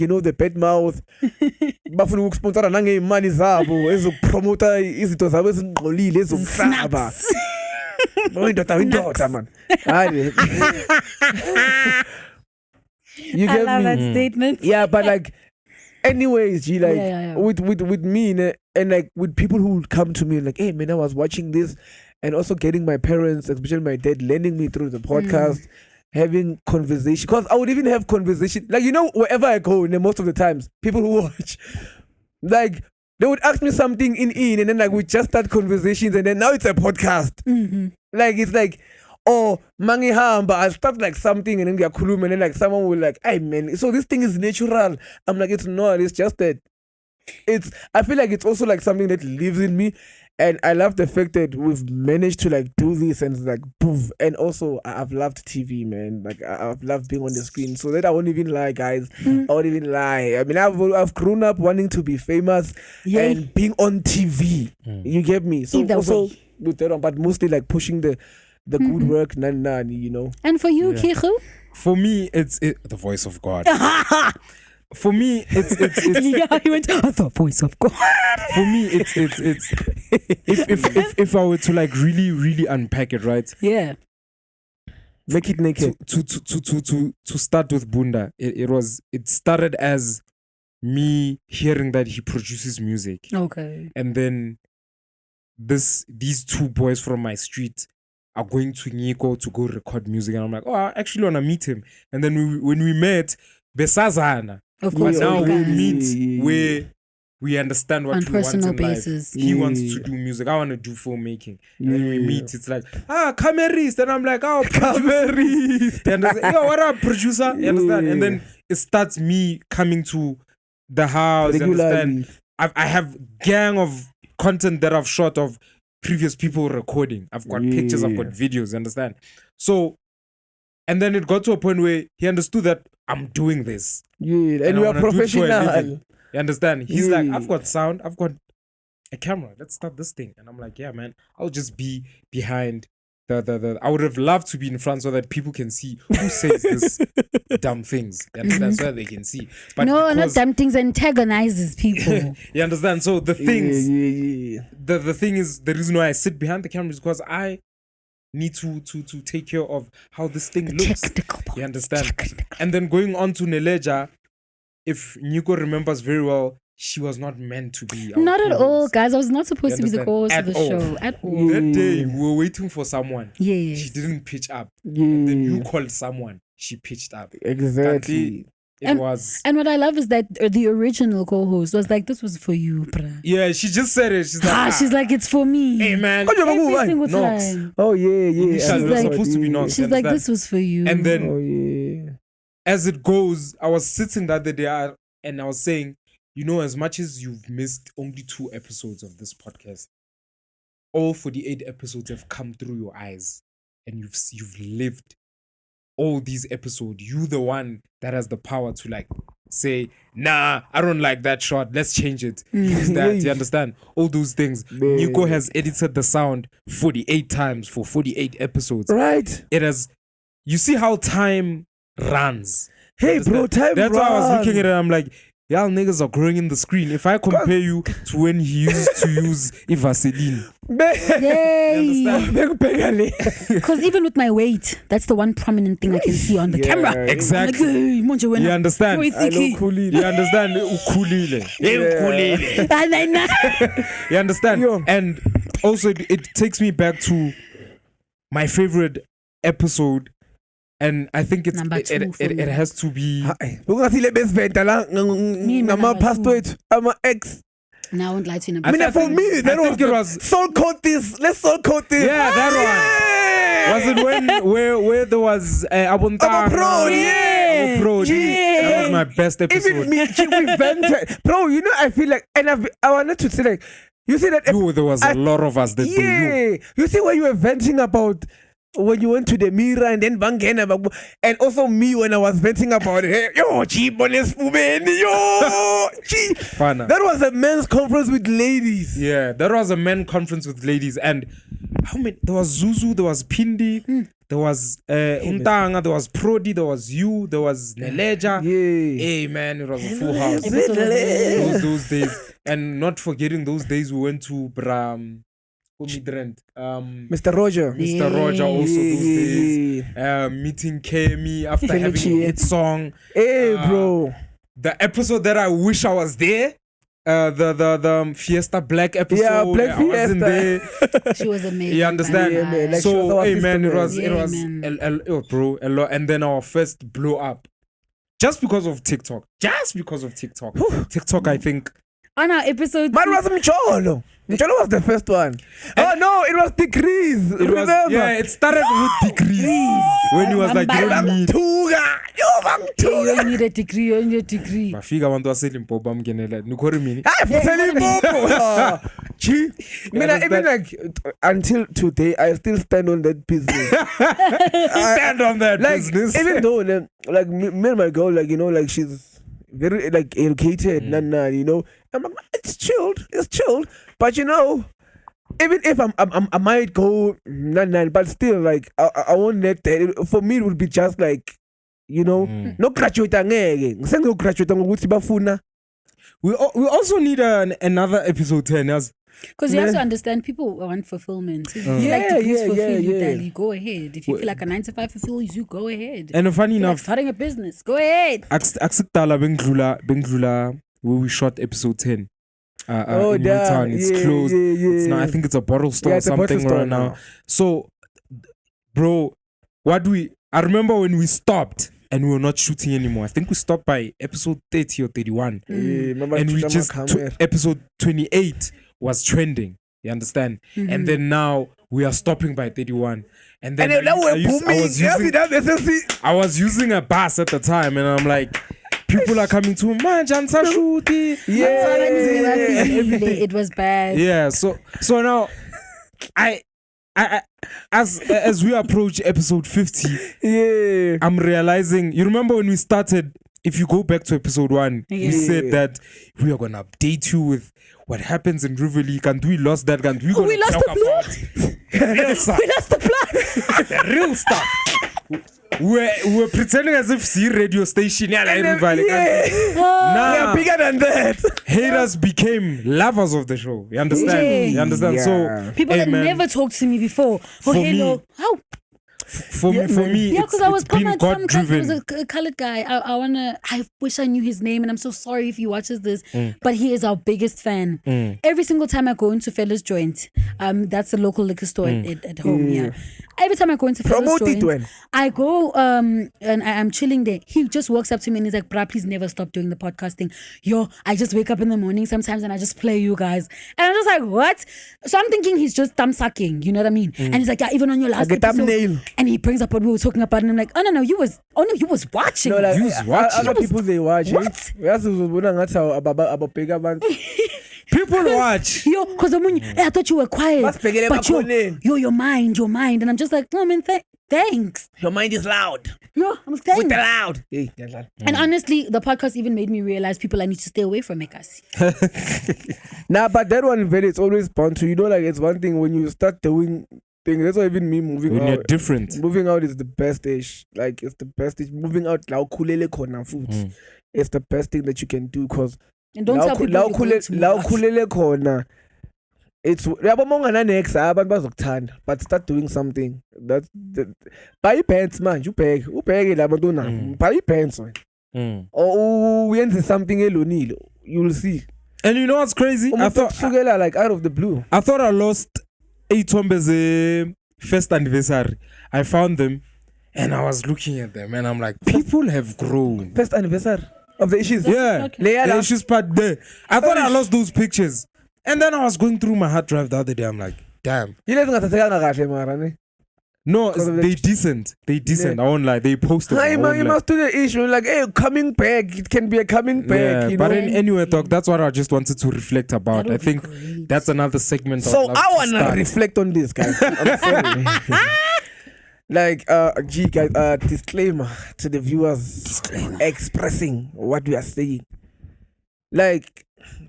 you know, the pet mouth bafuna ukusponsora nangeimali zabo ezokupromota izinto zabo ezingcolile ezokuhlaba indoda man. You get I love me? that statement. Yeah, but like, anyways, G, like, with me, and like with people who would come to me like, hey man, I was watching this, and also getting my parents, especially my dad, lending me through the podcast. Having conversation, because I would even have conversation, like, you know, wherever I go, most of the times people who watch, like, they would ask me something in and then like we just start conversations, and then now it's a podcast. Like, it's like, oh, mangi hamba, I start like something and then get kulum, and then like someone will like, hey man, so this thing is natural. I'm like, it's not, it's just that I feel like it's also like something that lives in me. And I love the fact that we've managed to like do this, and it's like poof. And also, I've loved TV, man. Like, I've loved being on the screen. So that I won't even lie, guys. I won't even lie. I mean, I've grown up wanting to be famous and being on TV. You get me? So Either also way. with that, but mostly like pushing the the good work, you know. And for you, Kego? For me, it's the voice of God. For me, it's Yeah, he went, the voice of God. for me, it's if I were to like really unpack it, right? Yeah. Make it naked. To start with Bunda, it started as me hearing that he produces music, Okay. and then these two boys from my street are going to Nyiko to go record music, and I'm like, oh, I actually wanna meet him. And then when we met, besazana. Of But course. now we okay. meet where we understand what On we want personal in basis. life. He wants Yeah. to do music. I want to do filmmaking. And then we Yeah. meet. It's like, camerist. And I'm like, oh, camerist. And I say, yo, what up, producer? You understand? And then it starts me coming to the house. You understand? Regularly. I have gang of content that I've shot of previous people recording. I've got pictures. I've got videos. You understand? So, and then it got to a point where he understood that I'm doing this. Yeah, and I we are wanna do it for a professional. living. You understand? He's like, Yeah. I've got sound, I've got a camera. Let's start this thing. And I'm like, yeah, man, I'll just be behind the I would have loved to be in front so that people can see who says this dumb things. You understand? So that they can see. But No, not because- dumb things, antagonizes people. You understand? So the things, Yeah. the thing is, the reason why I sit behind the camera is because I need to take care of how this thing looks. Technical part. You understand? And then going on to Nelejah, if Nyiko remembers very well, she was not meant to be. our Not at all, co-host. guys. I was not supposed You to be the understand? co-host of the At all. show at all. That day, we were waiting for someone. Yes. She didn't pitch up. Yeah. And then you called someone. She pitched up. Exactly. It was. And what I love is that the original co-host was like, "This was for you, bruh." Yeah, she just said it. She's like, She's like, "It's for me." hey, man. Every single Knocks. time. Oh yeah. She's I know like- what supposed to be it known. is. She's like, understand? "This was for you." And then, Oh yeah. as it goes, I was sitting the other day and I was saying, you know, as much as you've missed only 2 episodes of this podcast, all 48 episodes have come through your eyes, and you've lived all these episodes. You the one that has the power to like say, nah, I don't like that shot. Let's change it. Use that. You understand? All those things. Nyiko has edited the sound 48 times for 48 episodes. Right. It has. You see how time runs. Hey, bro, time That's why I was runs. looking at it. I'm like, y'all niggas are growing in the screen. If I compare you to when he used to use Vaseline, Yay! Begale. Because even with my weight, that's the one prominent thing I can see on the Yeah, camera. exactly. I'm like, "Hey, Monje, when You understand? Wait, I know Tiki." Kulile. You understand? Ukulele. Ukulele. And then, You understand? Yo. And also, it takes me back to my favorite episode, and I think Number 2 for it me. has to be. Ungasile besiventa la ngama-pastor ethu ama-ex. Now I won't lie to you. I Mina, for think- me, that I think it was. soul coat this. Let's soul coat this. Yeah, that one. Was it when where there was Abunta? Abapro, yeah. Abapro, Yeah. That was my best episode. Even me, we vented. Bro, you know, I feel like, and I wanted to say, like, you see that. Yo, there was a lot of us that do you. Yeah. You see when you were venting about when you went to the mirror and then Bangena, and also me when I was venting about it. Yo, cheap on this woman. Yo, cheap. Fana. That was a men's conference with ladies. Yeah, there was a men conference with ladies, and how many? There was Zuzu, there was Pindi, there was Untanga, there was Prodi, there was you, there was Nelejah. Yeah. Hey man, it was a full house. Episode was Those days, and not forgetting those days we went to Bram. Mr. Roger. Mr. Roger also those days. Meeting Kemi after Kemi having Chi. a hit song. Hey, bro. The episode that I wish I was there. The Fiesta Black episode. Yeah, Black I wasn't Fiesta. there. She was amazing. You understand? Yeah, man, like she was So our hey sister, man, it man. was Yeah, man. bro, a lot. And then our first blow up. Just because of TikTok. TikTok, I think. On our episode, Man was Mcholo. Mcholo was the first one. Oh no, it was Degrees. It was, Remember? yeah, it started with Degrees. When he was like, you don't need. Tuga. Yo, Bangtuga. you need a degree, you need a degree. Mafika abantu waselimpopo bamngenela. Nikore mini. Tell him Gee, Yeah, even like until today, I still stand on that business. Stand on that Like business. even though like me and my girl, like, you know, like she's very like educated, you know. I'm like, it's chilled, but you know, even if I might go nine, but still like I won't let that. For me, it would be just like, you know, no graduate angeke. Ngisengo graduate ngokuthi bafuna. We also need another episode 10 as Because you have to understand, people want fulfillment. If you feel like the boost fulfill you, then you go ahead. If you feel like a 9 to 5 fulfills you, go ahead. and funny Like enough, starting a business, go ahead. Aksikdala bengdlula where we shot episode 10. In Newtown, it's closed. It's now, I think it's a bottle store or it's a something bottle store right now. So, bro, I remember when we stopped and we were not shooting anymore. I think we stopped by episode 30 or 31. Remember And we Chama just Kamera. episode 28 was trending. You understand? And then now we are stopping by 31. And then And now we're booming. I was using a bus at the time, and I'm like, people are coming to Manja Shuti. Every day it was bad. Yeah. So now, I as we approach episode 50, I'm realizing. You remember when we started? If you go back to episode 1, we said that we are gonna update you with what happens in River League, and we lost that, and we're gonna We lost talk the plot. about the real stuff. We lost the plot. The real stuff. We're pretending as if see radio station. Yeah, like everybody. Nah, Bigger than that. haters became lovers of the show. You understand? Yeah. You understand? Yeah. So People hey, had man, never talked to me before. For Hello. me, How? for me, Yeah, it's because I was been comment God some there was driven. a colored guy. I wish I knew his name, and I'm so sorry if he watches this, but he is our biggest fan. Every single time I go into Fella's Joint, that's a local liquor store at home. Yeah. Every time I go into Fella's Promote it Joint, when. I go and I'm chilling there. He just walks up to me and he's like, "Bra, please never stop doing the podcasting. Yo, I just wake up in the morning sometimes and I just play you guys." And I'm just like, "What?" So I'm thinking he's just thumb sucking. You know what I mean? And he's like, "Yeah, even on your last Like a episode," thumbnail. and he brings up what we were talking about, and I'm like, "Oh no, you was watching." No, like You was watching. other people they watch. What? That's about People watch. Yo, because I thought you were quiet. Masibhekele But emakhoneni. your mind. And I'm just like, "Oh man, thanks." Your mind is loud. Yo, I'm saying. Loud. Hey, And honestly, the podcast even made me realize people I need to stay away from Ekasi. Nah, but that one, very, it's always bound to, you know, like it's one thing when you start doing things. That's why even me moving When you're out. different. Moving out is the best age. Like it's the best age. Moving out, la ukhulele khona futhi. It's the best thing that you can do because And don't tell people you're going to move out. ukhulele khona. It's yabo mongana next abantu bazokuthanda, but start doing something. That's buy pants manje ubheke labantu na. Buy pants man. Or uyenze something elonile. You'll see. And you know what's crazy? I thought Shugela like out of the blue. I lost 8 Tombes first anniversary. I found them and I was looking at them and I'm like, people have grown. First anniversary of the issues. Yeah, Leia the la- issues part there. I thought I lost those pictures. And then I was going through my hard drive the other day. I'm like, damn. Yile zingathathekanga kahle mara ne. No, Because of they the- decent. They decent. I won't lie. They posted. I You won't lie. must do the issue like, hey, coming back. It can be a coming back. Yeah, You but know. anyway, talk. That's what I just wanted to reflect about. That I would be think great. that's another segment. So love I to wanna start. reflect on this, guys. I'm sorry. Like, guys, disclaimer to the viewers expressing what we are saying. Like,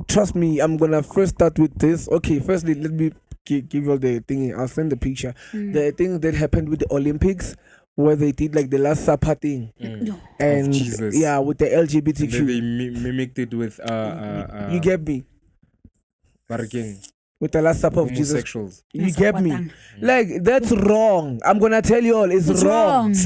trust me, I'm gonna first start with this. Okay, firstly, let me give you all the thing. I'll send the picture. The thing that happened with the Olympics, where they did like the Last Supper thing, No. and Jesus. yeah, with the And then LGBTQ. they mimicked it with You get me? but again, With the Last Supper of Jesus. homosexuals. You get me? Like, that's wrong. I'm gonna tell you all, it's wrong. It's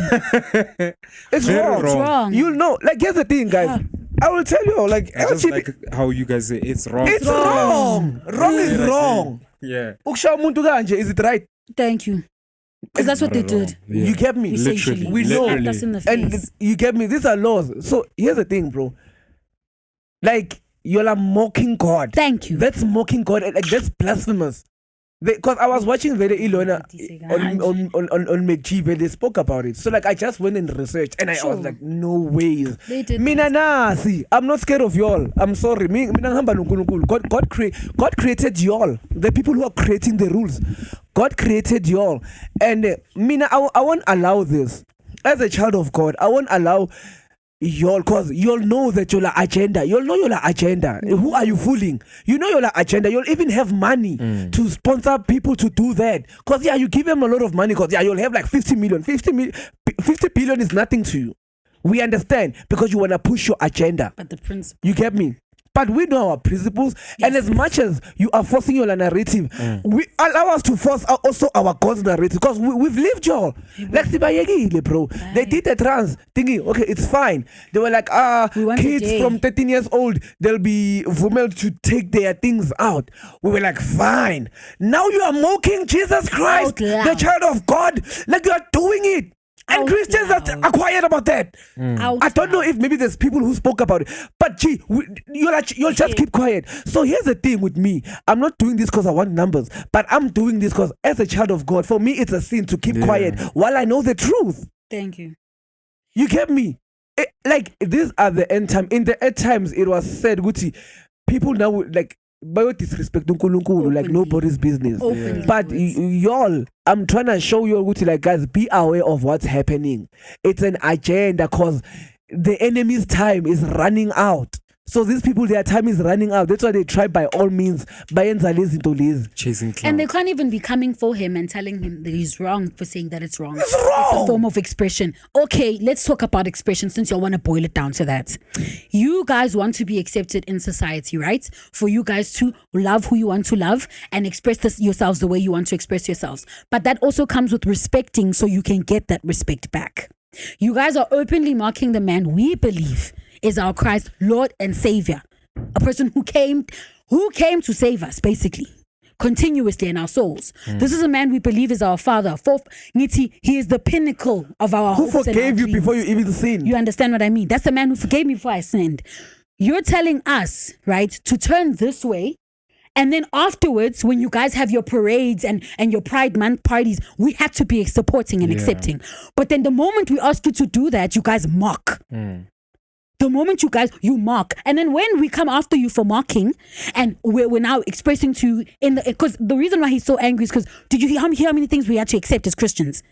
Very wrong. It's wrong. You'll know. Like, here's the thing, guys. I will tell you all, like, I just LGBT like how you guys say it's wrong. it's wrong. Wrong is Yeah. wrong. Yeah. Ukushawa umuntu kanje, is it right? Thank you. Because that's what they did. Yeah. You get me? Essentially. We know. Slapped us in the And face. you get me? These are laws. So here's the thing, bro. Like, you're mocking God. Thank you. That's mocking God. Like, that's blasphemous. Because I was watching very Ilona on McG where they spoke about it. So like I just went and researched and I was like, no ways. They did. Mina nasi. I'm not scared of y'all. I'm sorry. Mina ngihamba noNkulunkulu. God created y'all. The people who are creating the rules. God created y'all. And Mina, I won't allow this. As a child of God, I won't allow Cause you'll know that your agenda. You'll know your agenda. Who are you fooling? You know your agenda. You'll even have money to sponsor people to do that. Cause you give them a lot of money. Cause you'll have like 50 million. 50 billion is nothing to you. We understand because you wanna push your agenda. But the principle. You get me? But we know our principles, and as much as you are forcing your narrative, we allow us to force also our God's narrative because we've lived y'all. Like Sibayegi, bro. They did the trans thinking, okay, it's fine. They were like, kids from 13 years old, they'll be vulnerable to take their things out. We were like, fine. Now you are mocking Jesus Christ, the child of God, like you are doing it. And Christians are quiet about that. I don't know if maybe there's people who spoke about it, but you'll just keep quiet. So here's the thing with me. I'm not doing this because I want numbers, but I'm doing this because as a child of God, for me, it's a sin to keep quiet while I know the truth. Thank you. You get me? Like, these are the end time. In the end times, it was said, Guti, people now, like, by disrespect like nobody's business. But y'all, I'm trying to show you, like, guys, be aware of what's happening. It's an agenda because the enemy's time is running out. So these people, their time is running out. That's why they try by all means chasing clout. And they can't even be coming for him and telling him that he's wrong for saying that it's wrong. It's wrong. It's a form of expression. Okay, let's talk about expression since you want to boil it down to that. You guys want to be accepted in society, right? For you guys to love who you want to love and express yourselves the way you want to express yourselves. But that also comes with respecting so you can get that respect back. You guys are openly mocking the man we believe is our Christ, Lord and Savior. A person who came to save us, basically, continuously in our souls. This is a man we believe is our Father. He is the pinnacle of our Who hopes and forgave our you dreams. before you even sinned? You understand what I mean? That's the man who forgave me before I sinned. You're telling us, right, to turn this way. And then afterwards, when you guys have your parades and your Pride Month parties, we have to be supporting and accepting. But then the moment we ask you to do that, you guys mock. The moment you mock. And then when we come after you for mocking and we're now expressing to you because the reason why he's so angry is because did you hear how many things we had to accept as Christians?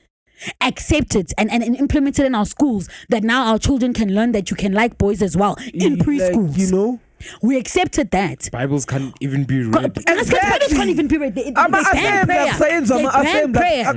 Accept it and implement it in our schools that now our children can learn that you can like boys as well in preschools. Like, you know? We accepted that. Bibles can't even be read. Bibles can't even be read. They ban prayer.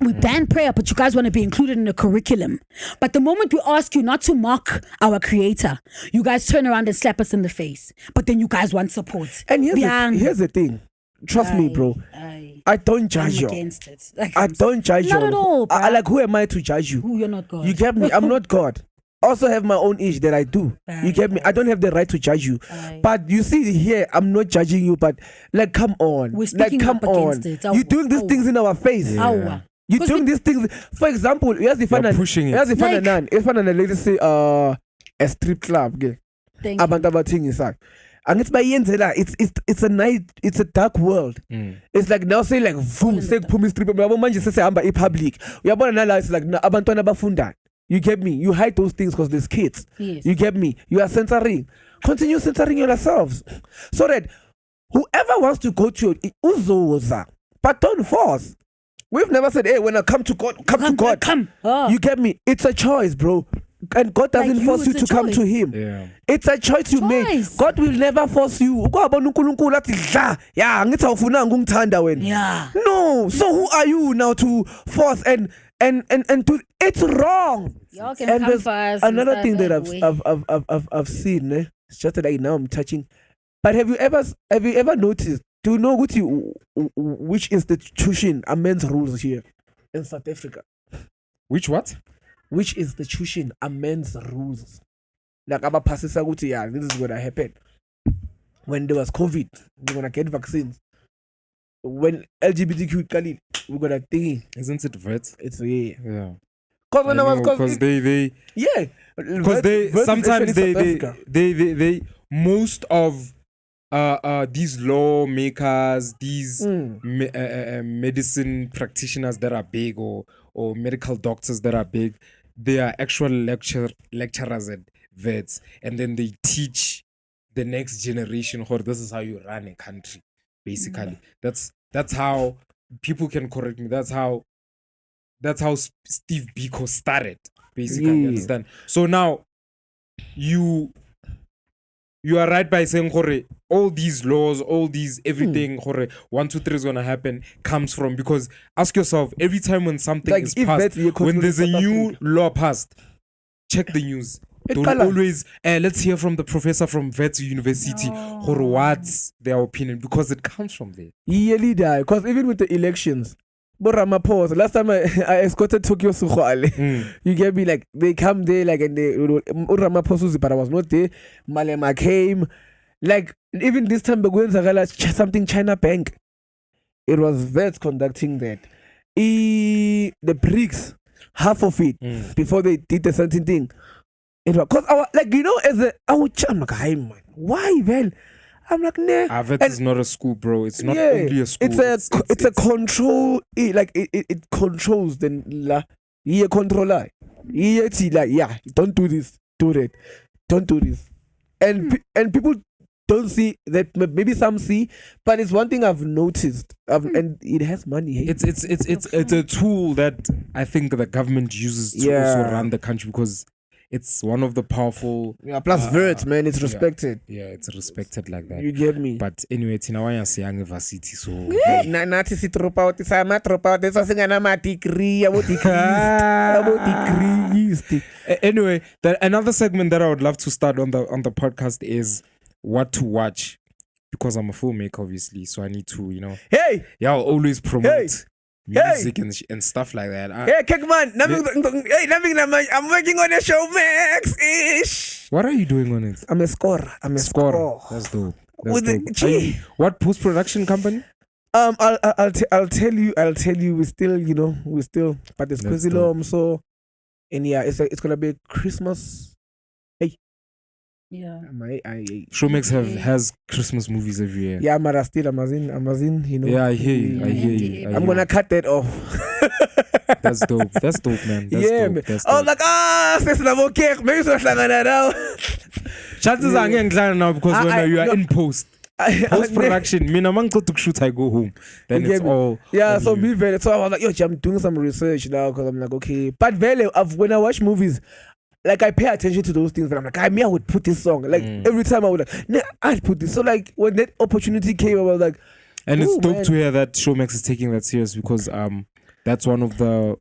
We ban prayer, but you guys want to be included in the curriculum. But the moment we ask you not to mock our Creator, you guys turn around and slap us in the face. But then you guys want support. And here's the thing. Trust me, bro. I don't judge you. Against it. Like, I don't judge you. Not at all, bro. Like, who am I to judge you? Who, you're not God. You get me? I'm not God. Also have my own issue that I do. You get me? I don't have the right to judge you. But you see here, I'm not judging you, but like, come on. We're speaking come up against on. it. You're doing these things in our face. You're doing these things. For example, here's the fun. Pushing it. Here's the fun. If fun and let's say a strip club. Thank you. It's a night, it's a dark world. It's like now say like boom, say pumi strip manje say hamba public. Uyabona nala it's like abantwana bafunda. You get me? You hide those things because there's kids. Yes. You get me? You are censoring. Continue censoring yourselves. So that whoever wants to go to uzoza, but don't force. We've never said, hey, when I come to God, come to God. Come. Oh. You get me? It's a choice, bro. And God doesn't force you to come to Him. Yeah. It's a choice you make. God will never force you. Yeah. No. So who are you now to force and to? It's wrong. Y'all can And come there's for us. another thing that I've seen. It's just that now I'm touching. But have you ever noticed? Do you know which institution amends rules here in South Africa? Which what? Which institution amends rules? Like abapasisa ukuthi this is gonna happen. When there was COVID, we're gonna get vaccines. When LGBTQ Khalid, we're gonna think. Isn't it vets? It's Yeah. Because when I was because they because they sometimes they most of these lawmakers, these medicine practitioners that are big or medical doctors that are big, they are actual lecturers at vets, and then they teach the next generation how this is how you run a country. Basically, that's how people can correct me. That's how Steve Biko started. basically. You understand? So now you are right by saying Hore, all these laws, all these everything, Hore, 1, 2, 3 is gonna happen comes from, because ask yourself, every time when something Like, is if passed, that's the when there's a South new Africa. law passed, check the news. Don't colour. always let's hear from the professor from Wits University, Hore, what's their opinion, because it comes from there. Yearly die. Because even with the elections, but Ramaphosa, last time I escorted Tokyo Sukhwale, you get me, like, they come there, like, and they, Ramaphosa, but I was not there. Malema came. Like, even this time, something China Bank. It was Vets conducting that. The BRICS, half of it, before they did the certain thing. It was, cause our, like, you know, as a, I'm like, hey, man, why, man? I'm like, nah. Vets is not a school, bro. It's not only a school. It's a control. It controls the controller. Like, yeah, don't do this, do that, don't do this, and people don't see that. Maybe some see, but it's one thing I've noticed. And it has money. Hey? It's a tool that I think the government uses to also run the country, because it's one of the powerful. Yeah, plus Vert, man, it's respected. Yeah, it's respected like that. You get me? But anyway, Tinawaya sayang varsity, so Nathi si drop out, sa ma drop out. This was my degree, about degrees. Anyway, another segment that I would love to start on the podcast is what to watch, because I'm a filmmaker, obviously, so I need to, Hey, I'll always promote music and stuff like that. Hey, Kegman, I'm working on a show, Max ish. What are you doing on it? I'm a scorer. That's dope. What post-production company? I'll tell you. We still, but it's crazy long. So, and yeah, it's gonna be Christmas. Yeah. Showmax has Christmas movies every year. Yeah, but still, Amazon, Yeah, I hear you. I'm gonna cut that off. That's dope. That's dope, man. That's dope. Like, since I'm okay, maybe so now. Chances are getting now, because when you are in post-production, to shoot, I go home. Then it's all. Yeah, so be very. So I was like, yo, I'm doing some research now, because I'm like, okay. But when I watch movies, like, I pay attention to those things, and I'm like, I would put this song. Like, every time I would like, nah, I'd put this. So, like, when that opportunity came, I was like, and it's dope to hear that Showmax is taking that serious, because that's one of the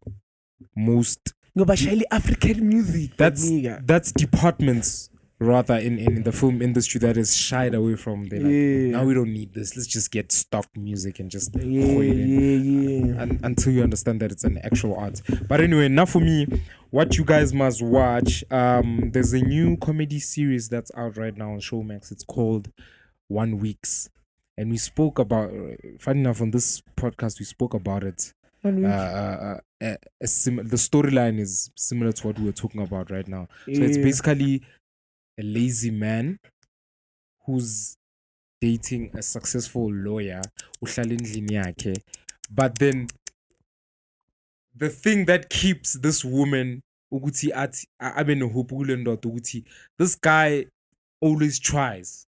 most but African music. That's departments rather in the film industry that is shied away from. They're like, now we don't need this. Let's just get stock music and just until you understand that it's an actual art. But anyway, now for me, what you guys must watch. There's a new comedy series that's out right now on Showmax. It's called 1 Weeks, and we spoke about. Funny enough, on this podcast, we spoke about it. The storyline is similar to what we were talking about right now. So it's basically a lazy man who's dating a successful lawyer, but then the thing that keeps this woman, this guy always tries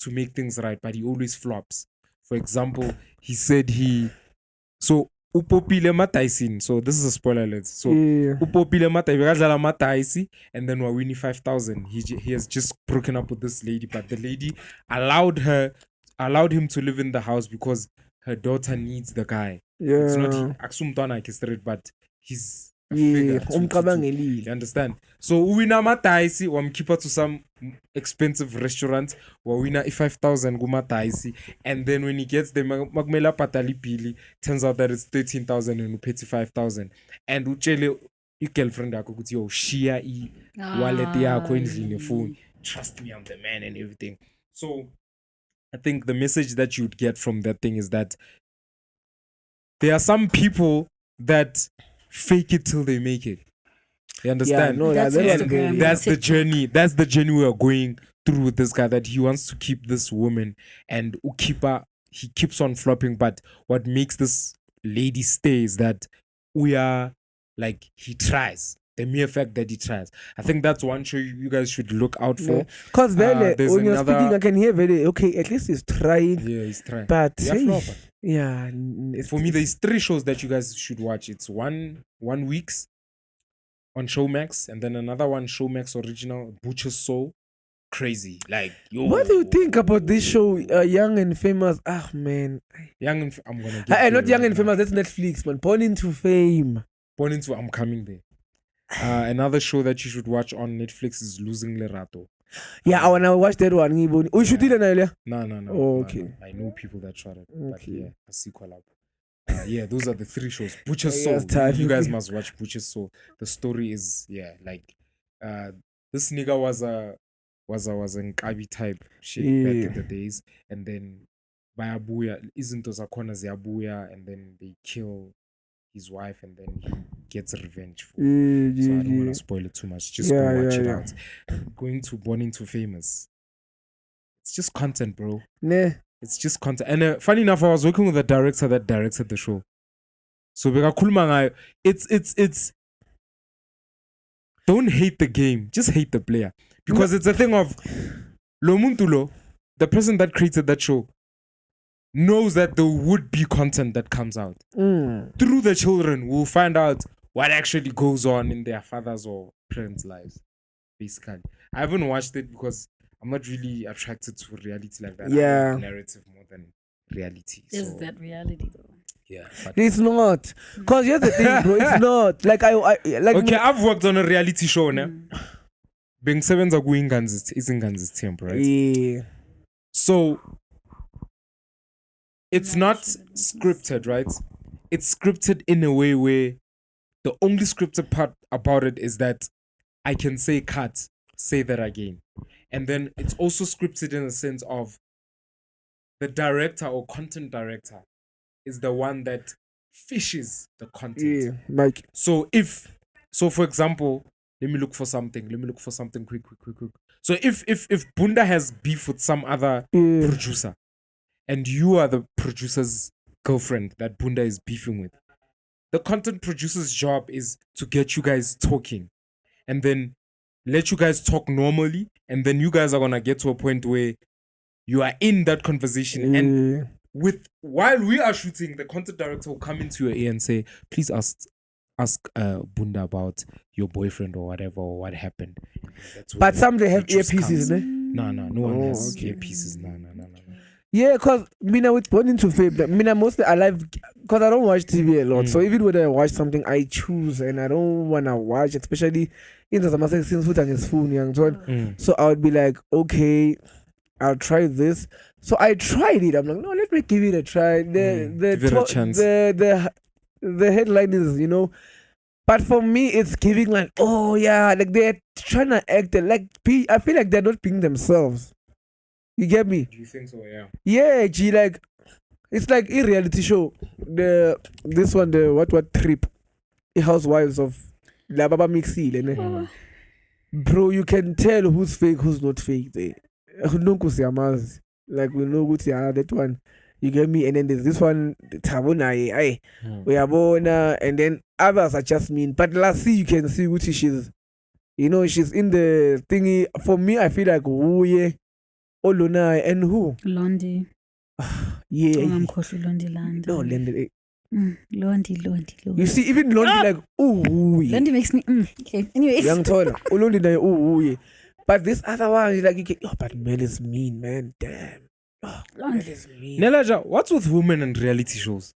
to make things right, but he always flops. For example, he said upopile mataisin. So this is a spoiler alert. So upopile mataisi, and then we're winning 5,000. He has just broken up with this lady, but the lady allowed him to live in the house because her daughter needs the guy. It's not Aksumtana, but he's a figure. You understand? So wina mataisi, wamkeep to some expensive restaurant, wina 5,000 gumataisi, and then when he gets the magmela patali pili, turns out that it's 13,000 and pay 5,000. And uchele your girlfriend yako kuti yo share wallet yako in your phone. Trust me, I'm the man and everything. So I think the message that you'd get from that thing is that there are some people that fake it till they make it. You understand? Yeah, no, that's the journey. That's the journey we are going through with this guy, that he wants to keep this woman and he keeps on flopping. But what makes this lady stay is that he tries. The mere fact that he tries. I think that's one show you guys should look out for. Because when you're speaking, I can hear at least he's trying. Yeah, he's trying. But for me, there's 3 shows that you guys should watch. It's one Weeks on Showmax, and then another one Showmax original, Butcher's Soul. Crazy. Like, yo. What do you think about this show, Young and Famous? Ah, man. Young and I'm gonna get Not there Young right and Famous, that's Netflix, man. Born into Fame. Born into I'm coming there. Another show that you should watch on Netflix is Losing Lerato. Yeah, I wanna watch that one. We should do that earlier. No. Oh, okay. No. I know people that tried it. But Okay. yeah, a sequel up. Yeah, those are the 3 shows. Butcher's Yes, Soul. time. You guys must watch Butcher's Soul. The story is this nigga was a Nkabi type shit back in the days, and then bayabuya izinto zakhona ziyabuya, and then they kill his wife, and then he gets revenge for it. So I don't want to spoil it too much. Just go watch it out. Going to Born into Famous. It's just content, bro. Nah. It's just content. And funny enough, I was working with the director that directed the show. So it's don't hate the game, just hate the player. Because it's a thing of lo muntulo, the person that created that show knows that there would be content that comes out. Through the children, we'll find out what actually goes on in their fathers' or parents' lives. Basically. I haven't watched it because I'm not really attracted to reality like that. Yeah. I like narrative more than reality. Is that reality though? Yeah. But It's not. Because here's the thing, bro. It's not. Like, okay, I've worked on a reality show now. Being sevens are going guns is temp, right? Yeah. So it's not scripted, right? It's scripted in a way where the only scripted part about it is that I can say cut, say that again. And then it's also scripted in the sense of the director or content director is the one that fishes the content. Yeah. Like, So for example, let me look for something quick. So if Bunda has beef with some other producer and you are the producer's girlfriend that Bunda is beefing with, the content producer's job is to get you guys talking and then let you guys talk normally, and then you guys are gonna get to a point where you are in that conversation and while we are shooting, the content director will come into your ear and say, please ask Bunda about your boyfriend or whatever, or what happened. but some they have the juice earpieces, comes. ne? No one has okay. earpieces. No. Yeah, because Mina with Born into Fame, Mina mostly I like, because I don't watch TV a lot. So even when I watch something, I choose, and I don't want to watch, especially in the Samasa since food and his phone, young so. So I would be like, okay, I'll try this. So I tried it. I'm like, no, let me give it a try. Give it a chance. The headline is, but for me, it's giving like, oh yeah, like they're trying to act like I feel like they're not being themselves. You get me? Do you think so? Yeah. Yeah, G, like it's like a reality show. This one, the what trip, the housewives of La Baba Mixile, bro. You can tell who's fake, who's not fake. There, like we know who's that one. You get me? And then there's this one, Tabona, we are born, and then others are just mean. But last see, you can see which she's, she's in the thingy. For me, I feel like, oh yeah, Oluna and who? Londi. Yeah. I'm Londi Land. No, Londi. Londi. You see, even Londi like, ooh, Londi makes me, okay. Anyways. Young taller. Londi like, ooh, yeah. But this other one is like, but Mel is mean, man. Damn. Oh, Mel is mean. Nelejah, what's with women and reality shows?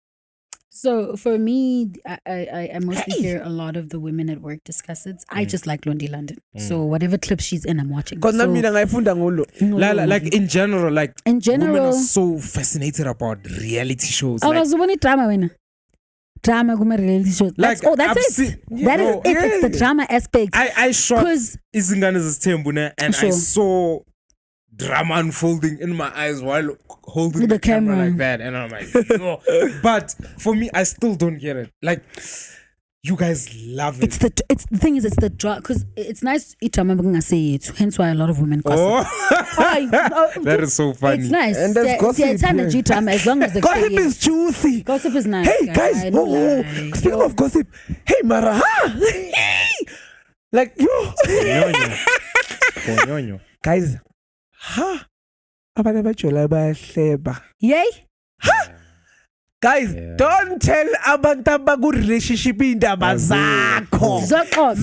So for me, I mostly hear a lot of the women at work discuss it. I just like Londi London. So whatever clip she's in, I'm watching. Because like in general, women are so fascinated about reality shows. Drama reality shows. That's it. That is it. It's the drama aspect. I shot Izingane's Tembuna and I saw drama unfolding in my eyes while holding the camera like that, and I'm like, no. But for me, I still don't get it. Like, you guys love it. It's the thing is, it's the drama, because it's nice. I'm gonna say it. Hence why a lot of women gossip. That is so funny. It's nice. And there's gossip. It's energy drama as long as the gossip is juicy. Gossip is nice. Hey guys, speaking of gossip, hey Mara, like yo, guys. Abantu abajola bayahleba. Yay? Ha! Guys, don't tell abantu abaku-relationship indaba zakho. Zoxoxa.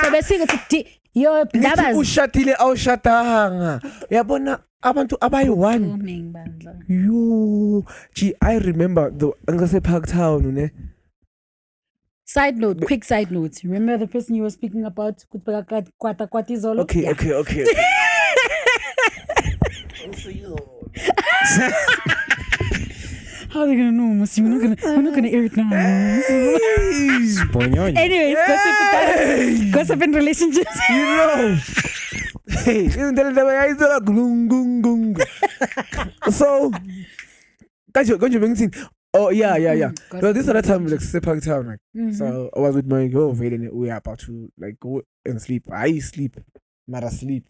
So besike yo Ngithi ndaba ushatile awushatanga. Uyabona abantu abayi-1. zooming bandla. Yo, gee, I remember the angase Parktown, ne? Side note, quick side note. Remember the person you were speaking about? Okay, Yeah. okay. How are they gonna know? Must we're not gonna air it now. Anyways, gossip in relationships. You know. Hey, isn't that gung gung gung? So, can't you think? Oh yeah. Well, this other time like Park Town, like so I was with my girlfriend and we were about to like go and sleep. I sleep, Mara sleep.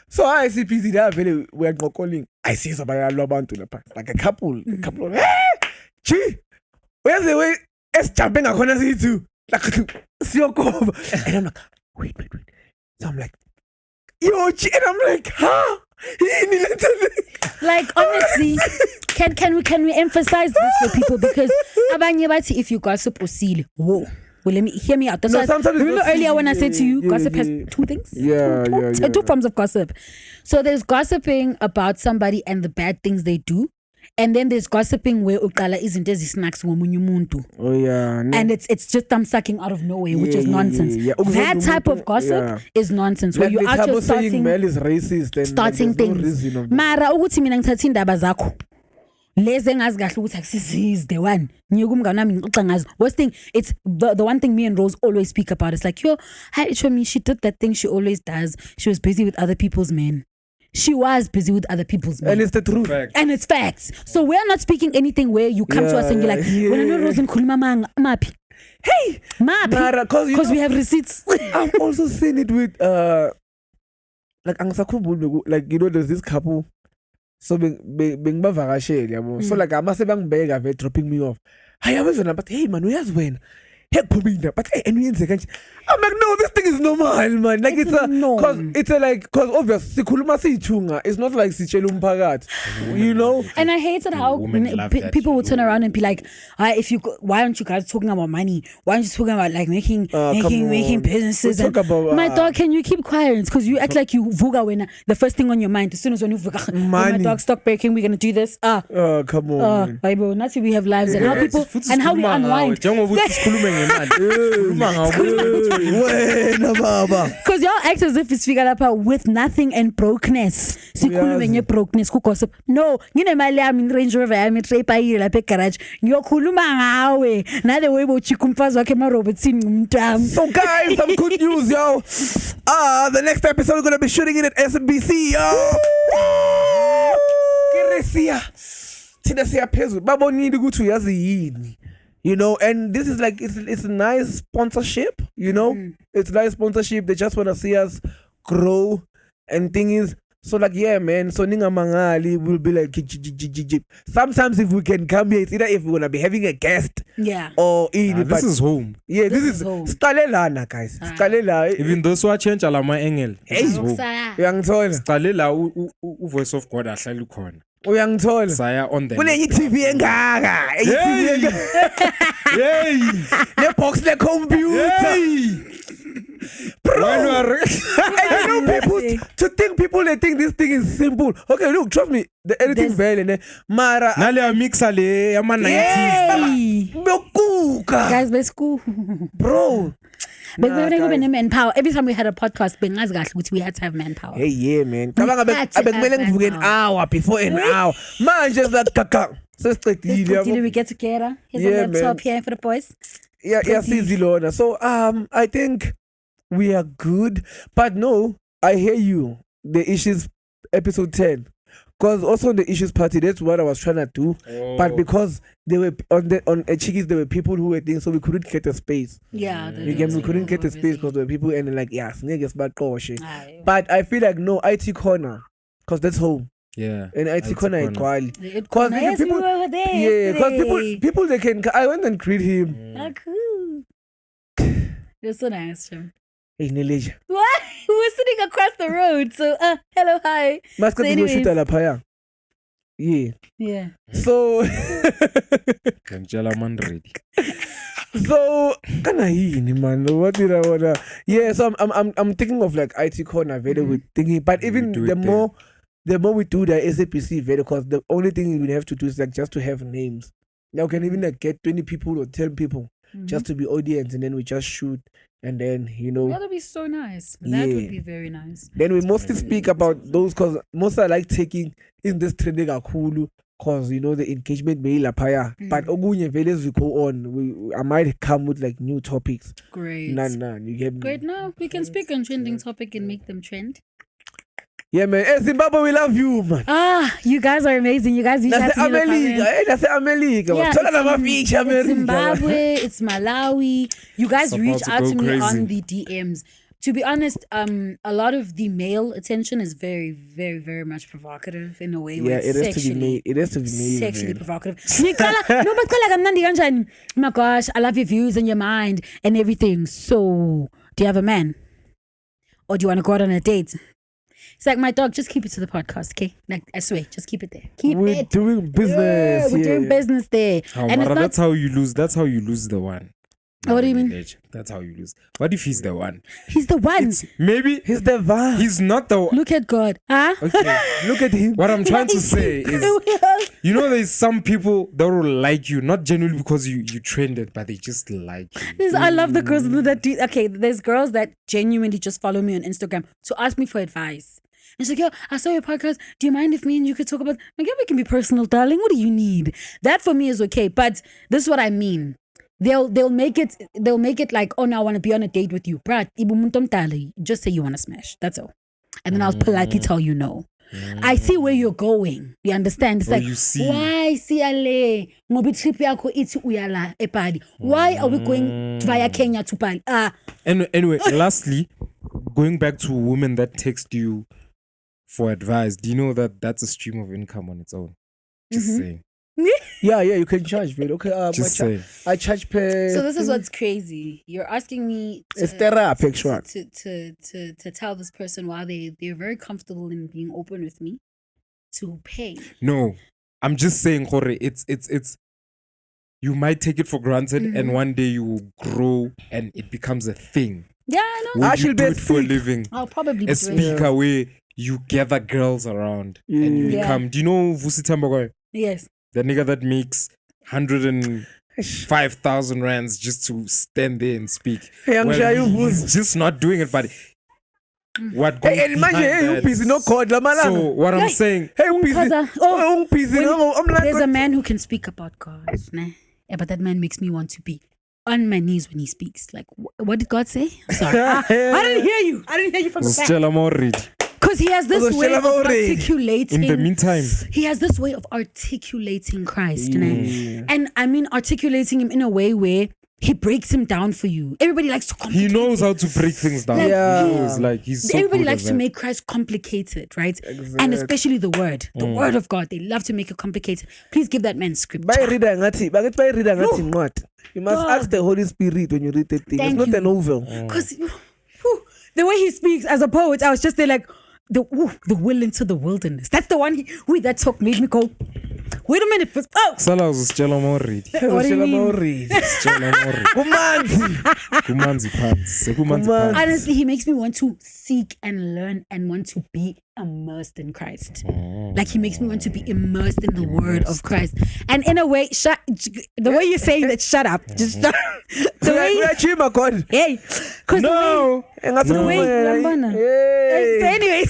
So I see PC there. We are calling. I see somebody I love on to the park, like a couple of. Hey, gee, where's the way? It's jumping. I wanna see it too. Like see your cover, and I'm like, wait. So I'm like, yo, gee, and I'm like, huh? Like honestly, can we emphasize this for people because abanye bathi if you gossip usile. Whoa. Well, let me hear me out. That's why remember earlier when I said to you, gossip has two things. Two forms of gossip. So there's gossiping about somebody and the bad things they do, and then there's gossiping where uqala izinto ezisnacks ngomunye umuntu. Oh yeah. And it's just them sucking out of nowhere, which is nonsense. That type of gossip is nonsense. Where Like you are just saying Mel is racist and starting like, no things. reason of Mara ukuthi mina ngithatha indaba zakho. Leze ngazi kahle ukuthi akusizi the one. Ngiyeke umngane wami ngixoxa ngazo. Worst thing, it's the one thing me and Rose always speak about. It's like, yo, hi, Chomi, she did that thing she always does. She was busy with other people's men. She was busy with other people's men. And it's the truth. And it's facts. So we're not speaking anything where you come to us and you're like, when I know Rose and Kulima mapi. Hey, mapi. Because we have receipts. I've also seen it with like Angsakubu, like you know, there's this couple. So being bavakasheli, yabo. So like amase bangibheka ve dropping me off. Hayi abezona but hey man, uyazi wena. Hey Mabunda, but hey enuyenzeka kanje. I'm like no, this thing is normal man. Like it's a cause it's a like cause obvious sikhuluma siyithunga. It's not like sitshela umphakathi. You know? And I hated how people would turn around and be like, why aren't you guys talking about money? Why aren't you talking about like making businesses? We'll talk about, my dog, can you keep quiet? Because you act like you vuga when the first thing on your mind, as soon as when you vuga, my dog stop breaking, we're gonna do this. Oh come on. Bible, not we have lives and how people and how we unwind. Because y'all act as if it's figured out with nothing and brokenness. Sikhulume brokenness ku gossip. No, nginemali yami in Range Rover yami trepayile lapha egarage. Ngiyokhuluma ngawe. Nale way bochika umfazi wakhe emarobotini ngumntwana. So guys, some good news, yo. The next episode we're gonna be shooting it at SBC, yo. Keresia. Thina siyaphezulu. Babonile ukuthi uyazi yini. You know, and this is like it's a nice sponsorship, you know. It's nice sponsorship. They just want to see us grow, and thing is, so like yeah, man. So ninga mangali will be like sometimes if we can come here, it's either if we're gonna be having a guest, or this is home. Yeah, this is Stalelana, guys. Stalela. Even those who are change alama engel. Hey, young toil. Stalela u voice of God ahlala ukhona. Uyangithola saya on the kune TV engaka hey le box le computer bro I know people they think this thing is simple. Okay, look, trust me, the editing very ne mara nale mixer le yama 90s bokuka guys besku bro. But we have manpower. Every time we had a podcast, we had to have manpower. Hey, yeah, man. An hour before an hour. Man, just that kaka. So we get together. Here's a laptop here for the boys. Yeah, so I think we are good. But no, I hear you. The issues episode 10. Because also the issues party, that's what I was trying to do. But because they were on Chickies, there were people who were there, so we couldn't get a space. Yeah. We couldn't get a space because there were people and like, yeah, niggas bad caution. But I feel like no, IT corner, because that's home. Yeah. And IT corner is quality. Because people over there. Yeah, because people they can. I went and greet him. Oh, cool. You're so nice, Jim. Hey, Nelejah. What? We were sitting across the road. So, hello, hi. Maska So anyways, shoot Yeah. Yeah. So Ngitshela man ready. so kana yini man, what did I wanna? Yeah, so I'm thinking of like IT corner very with thinking, but even do the it more we do the SAPC very, because the only thing we have to do is like just to have names. Now we can even like get 20 people or 10 people just to be audience, and then we just shoot, and then That would be so nice. That would be very nice. Then we mostly speak about those, because most I like taking in this trending akulu, because the engagement may lapaya. But ogunye vele as we go on, I might come with like new topics. Great. Nah, you get me? Great. Now we can speak on trending topic and make them trend. Yeah, man. Hey, Zimbabwe, we love you, man. You guys are amazing. You guys reach out That's to me in the America. comments. Hey, that's America. Yeah, Tell them about it's America. Zimbabwe, it's Malawi. You guys It's reach about to out to go me crazy. on the DMs. To be honest, a lot of the male attention is very, very, very much provocative in a way. Yeah, where it is to be made. It is to be made. Sexually man. provocative. No, but oh my gosh, I love your views and your mind and everything. So, do you have a man? Or do you want to go out on a date? It's like, my dog, just keep it to the podcast, okay? Like, I swear, just keep it there. Keep We're it. doing business. We're doing business there. Oh, And it's Mara, not. that's how you lose. That's how you lose the one. What do you mean? Nelejah. That's how you lose. What if he's the one? He's the one. Maybe He's the vibe. he's not the one. Look at God. Huh? Okay. Look at him. What I'm trying to say is, there's some people that will like you, not genuinely because you trended, but they just like you. I love the girls that do. Okay, there's girls that genuinely just follow me on Instagram to ask me for advice. And she's like, yo, I saw your podcast. Do you mind if me and you could talk about? Like, yeah, we can be personal, darling. What do you need? That for me is okay. But this is what I mean. They'll make it like, oh no, I want to be on a date with you. Brad, just say you want to smash. That's all. And then I'll politely tell you no. I see where you're going. You understand? It's like, you see. why Siale? Ngobi trip yakho ithi uyala ePali. Why are we going via Kenya to Pali? Anyway, lastly, going back to women that text you for advice, do you know that that's a stream of income on its own? Just saying. Yeah, you can charge, man. Okay, Just saying. I charge per. So this is what's crazy. You're asking me It's therapy, actually. to tell this person why they're very comfortable in being open with me to pay. No, I'm just saying, Jorge, it's you might take it for granted, and one day you will grow and it becomes a thing. Yeah, I know. Will I you should do be it for a speak. living? I'll probably be A doing it. speaker where you gather girls around and you Yeah. become. Do you know Vusi Tambogoy? Yes. The nigga that makes 105,000 rands just to stand there and speak. Hey, I'm sure you he's just not doing it, but what goes Hey, imagine, behind hey, you that- busy, no code, la malanga. So what I'm Like- saying, Hey, you busy. Unkaza- Oh, you busy. when- No, I'm like, There's a man who can speak about God, nah? Yeah, but that man makes me want to be on my knees when he speaks. Like, what did God say? I'm sorry. I didn't hear you. I didn't hear you from the back. Stella Morid. Because he has this Oh, way of Stella Mori. articulating. In the meantime, He has this way of articulating Christ, né? And I mean articulating him in a way where he breaks him down for you. Everybody likes to he complicate knows it. how to break things down. Yeah. He knows, like he's so Everybody good at likes to that. make Christ complicated, right? And especially the word of God. They love to make it complicated. Please give that man scripture. By reader ngati, baget by reader ngati what? You must God. ask the Holy Spirit when you read the thing. Thank It's not you. a novel. Because the way he speaks as a poet, I was just there like, the will into the wilderness. That's the one that talk made me go, wait a minute. Salah was Stella Morid. What do you mean? Stella Morid. Kumanzi. Kumanzi pants. Kumanzi Kumanzi. pants. Honestly, he makes me want to seek and learn and want to be immersed in Christ. Like he makes me want to be immersed in the word of Christ. And in a way, the way you're saying that, shut up. Just shut the way We are chima God. hey, because No. The way, Lambana. So anyways,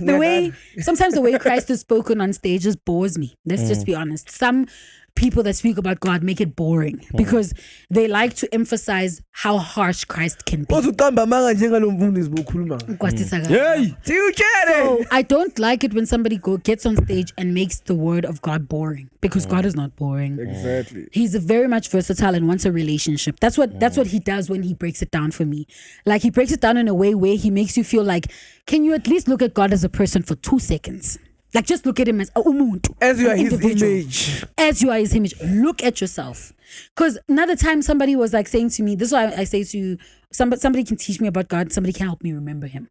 the way sometimes the way Christ is spoken on stage just bores me. Let's just be honest. Some people that speak about God make it boring because they like to emphasize how harsh Christ can be. Uzuqamba manga njengalo mfundisi bokhuluma. Hey. Siutshele. I don't like it when somebody gets on stage and makes the word of God boring because God is not boring. Exactly. He's very much versatile and wants a relationship. That's what he does when he breaks it down for me. Like he breaks it down in a way where he makes you feel like, can you at least look at God as a person for 2 seconds? Like just look at him as a umuntu, As you an are his individual. image. As you are his image. Look at yourself. Because another time somebody was like saying to me, this is why I say to you, somebody can teach me about God, somebody can help me remember him.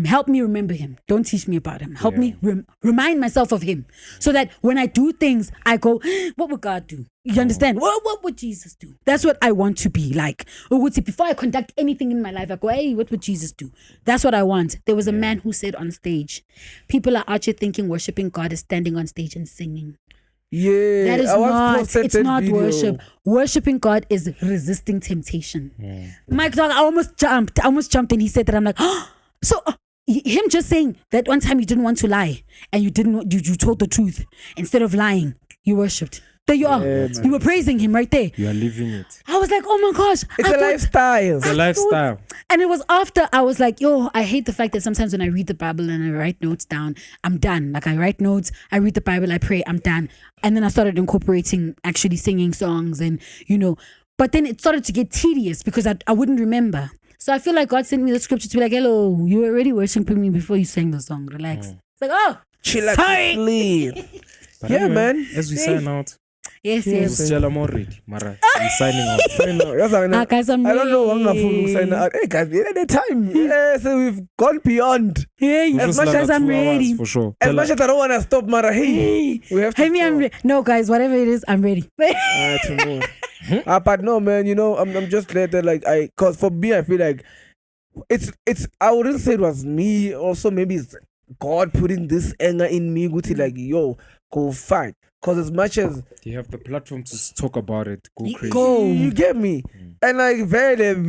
Help me remember him. Don't teach me about him. Help me remind myself of him. So that when I do things, I go, what would God do? You understand? What would Jesus do? That's what I want to be like. Before I conduct anything in my life, I go, hey, what would Jesus do? That's what I want. There was a man who said on stage, people are out here thinking worshiping God is standing on stage and singing. Yeah, That is I once not, posted it's that not video. worship. Worshipping God is resisting temptation. Mike Dog, I almost jumped and he said that. I'm like, so him just saying that one time you didn't want to lie and you told the truth instead of lying, you worshipped. There you are. You were praising him right there. You are living it. I was like, oh my gosh. It's a lifestyle. It's a lifestyle. And it was after I was like, yo, I hate the fact that sometimes when I read the Bible and I write notes down, I'm done. Like I write notes, I read the Bible, I pray, I'm done. And then I started incorporating actually singing songs and, but then it started to get tedious because I wouldn't remember. So I feel like God sent me the scripture to be like, hello, you were already worshiping me before you sang the song. Relax. It's like, oh, Chill sorry. But yeah, man. As we sign out, Yes. tell them already. Mara, we're signing out. Guys, I'm I don't know what I'm ready. sign out. Hey guys, at the time, so we've gone beyond. Hey, as much as I'm ready. For sure. As much as I don't want to stop, Mara, hey, we have to. Hey, me, I'm ready. No, guys, whatever it is, I'm ready. But no, man, I'm just glad that cause for me, I feel like it's. I wouldn't say it was me. Also, maybe it's God putting this anger in me. Guti like, yo, go fight. Cause as much as you have the platform to talk about it, go crazy. You get me, and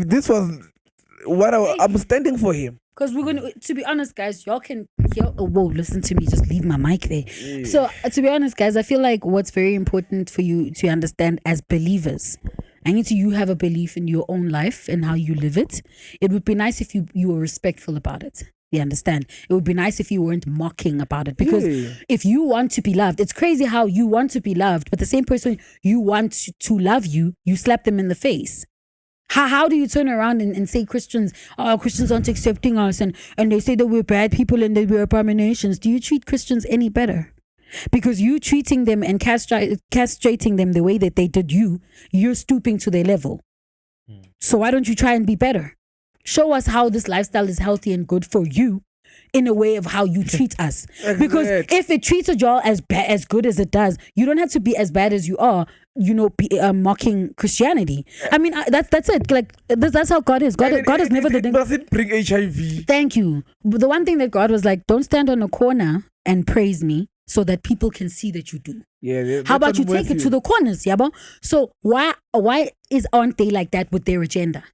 this was what I'm standing for him. Because we're going to be honest, guys, y'all can hear. Whoa, listen to me. Just leave my mic there. So, to be honest, guys, I feel like what's very important for you to understand as believers, I need you have a belief in your own life and how you live it. It would be nice if you were respectful about it. You understand? It would be nice if you weren't mocking about it. Because if you want to be loved, it's crazy how you want to be loved, but the same person you want to love you slap them in the face. How do you turn around and say Christians aren't accepting us and they say that we're bad people and that we're abominations? Do you treat Christians any better? Because you treating them and castrating them the way that they did you're stooping to their level. So why don't you try and be better? Show us how this lifestyle is healthy and good for you in a way of how you treat us. Because if it treats y'all as good as it does, you don't have to be as bad as you are, mocking Christianity. I mean, that's it. Like, that's how God is. God is never the thing. Does it bring HIV? Thank you. But the one thing that God was like, don't stand on a corner and praise me so that people can see that you do. Yeah. How about you take it to the corners, yabo? So why aren't they like that with their agenda?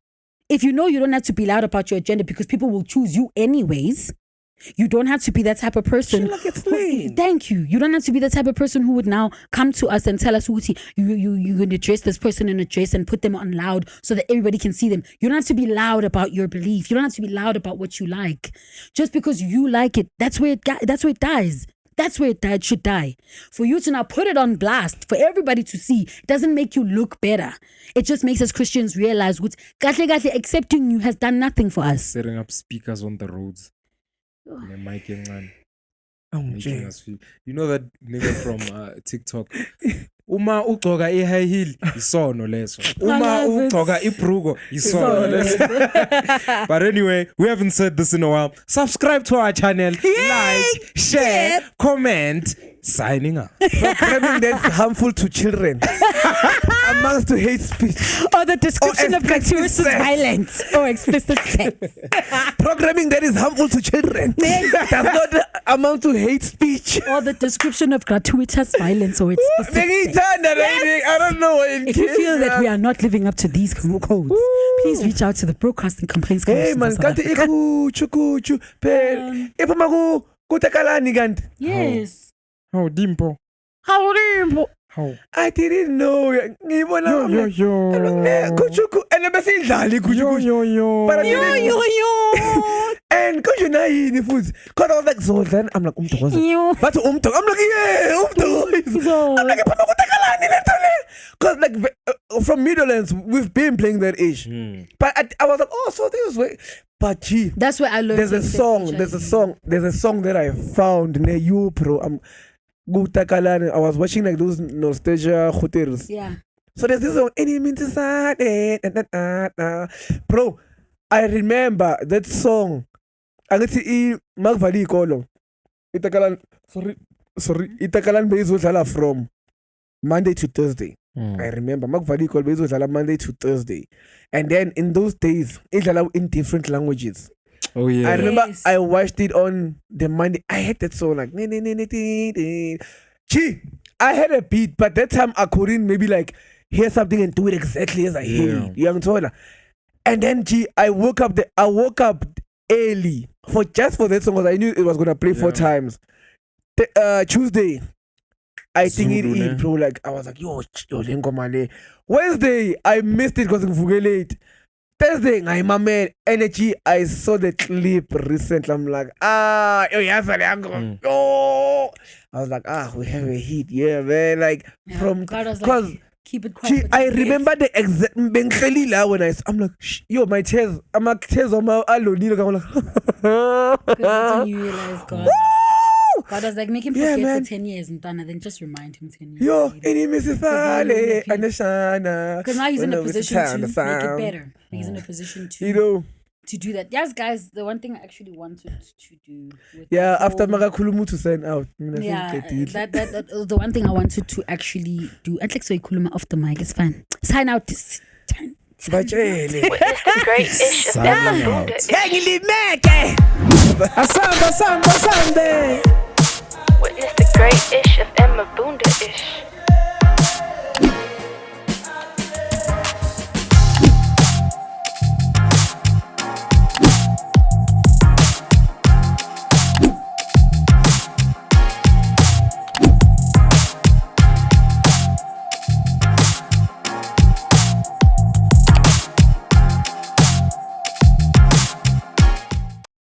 If you know you don't have to be loud about your agenda because people will choose you anyways, you don't have to be that type of person. Thank you. You don't have to be the type of person who would now come to us and tell us, you're going to dress this person in a dress and put them on loud so that everybody can see them. You don't have to be loud about your belief. You don't have to be loud about what you like. Just because you like it, that's where it dies. That's where it should die. For you to now put it on blast, for everybody to see, doesn't make you look better. It just makes us Christians realize what accepting you has done nothing for us. Setting up speakers on the roads. The mic making us feel. You know that nigga from TikTok? Uma ugcoka high heel, isono leso. Uma ugcoka ibrugo, isono leso. But anyway, we haven't said this in a while. Subscribe to our channel, like, share, comment. Signing up. Programming that's harmful to children. Amongst to hate speech. Or the description of gratuitous violence or explicit sex. Programming that is harmful to children. Does not amount to hate speech. Or the description of gratuitous violence or explicit sex. I don't know. If you feel that we are not living up to these codes, please reach out to the Broadcasting Complaints Commission. Hey man, kanti chuku pel. Ipamaku kutakalani kanti. Yes. How dimpo? How dimpo? How? I didn't know. Ngibona kuchuku and besidlali kuchuku. Yo. And kuchu na yini futhi. Cause I was like so then I'm like umthokoza. But I'm like yeah, umthokoza. I'm like ipamaku kutakalani lentole. Cause like from Midlands we've been playing that age. But I was like so this way. But gee, that's where I learned. There's a song that I found near you, bro. I was watching like those nostalgia hotels. Yeah. So there's this song, any means inside, bro. I remember that song. angithi makuvali ikolo itakalan itakalan bezodlala from Monday to Thursday. I remember makuvali ikolo bezodlala Monday to Thursday, and then in those days idlala in different languages. Oh yeah. I remember Yes. I watched it on the Monday. I had that song like Gee, I had a beat, but that time I couldn't maybe like hear something and do it exactly as I hear it. You know. And then I woke up early for that song because I knew it was gonna play 4 times. Tuesday, I think it Zulu, in, bro. Like I was like, yo, Lengomale. Wednesday, I missed it because I'm late. Thursday, I'm a man. Energy, I saw the clip recently. I'm like, yo, yes, yo. I was like, we have a hit, yeah, man. Like from God was because. like, keep it quiet. I remember the exact when I'm like, yo, my tears, I'm like tears on my alone. I'm like, That's when you realize God. God was like, make him forget for 10 years and then just remind him 10 years. Yo, later. any Mrs. Fale, and the Shana. Because now he's in a position to make it better. He's in a position to to do that. Yes, guys, the one thing I actually wanted to do. With after Magakulumutu to sign out. That the one thing I wanted to actually do. I'd like to kuluma off the mic. It's fine. Sign out this time. Witness the great ish of Mabunda. Asamba, Sunday. Witness the great ish of Mabunda ish.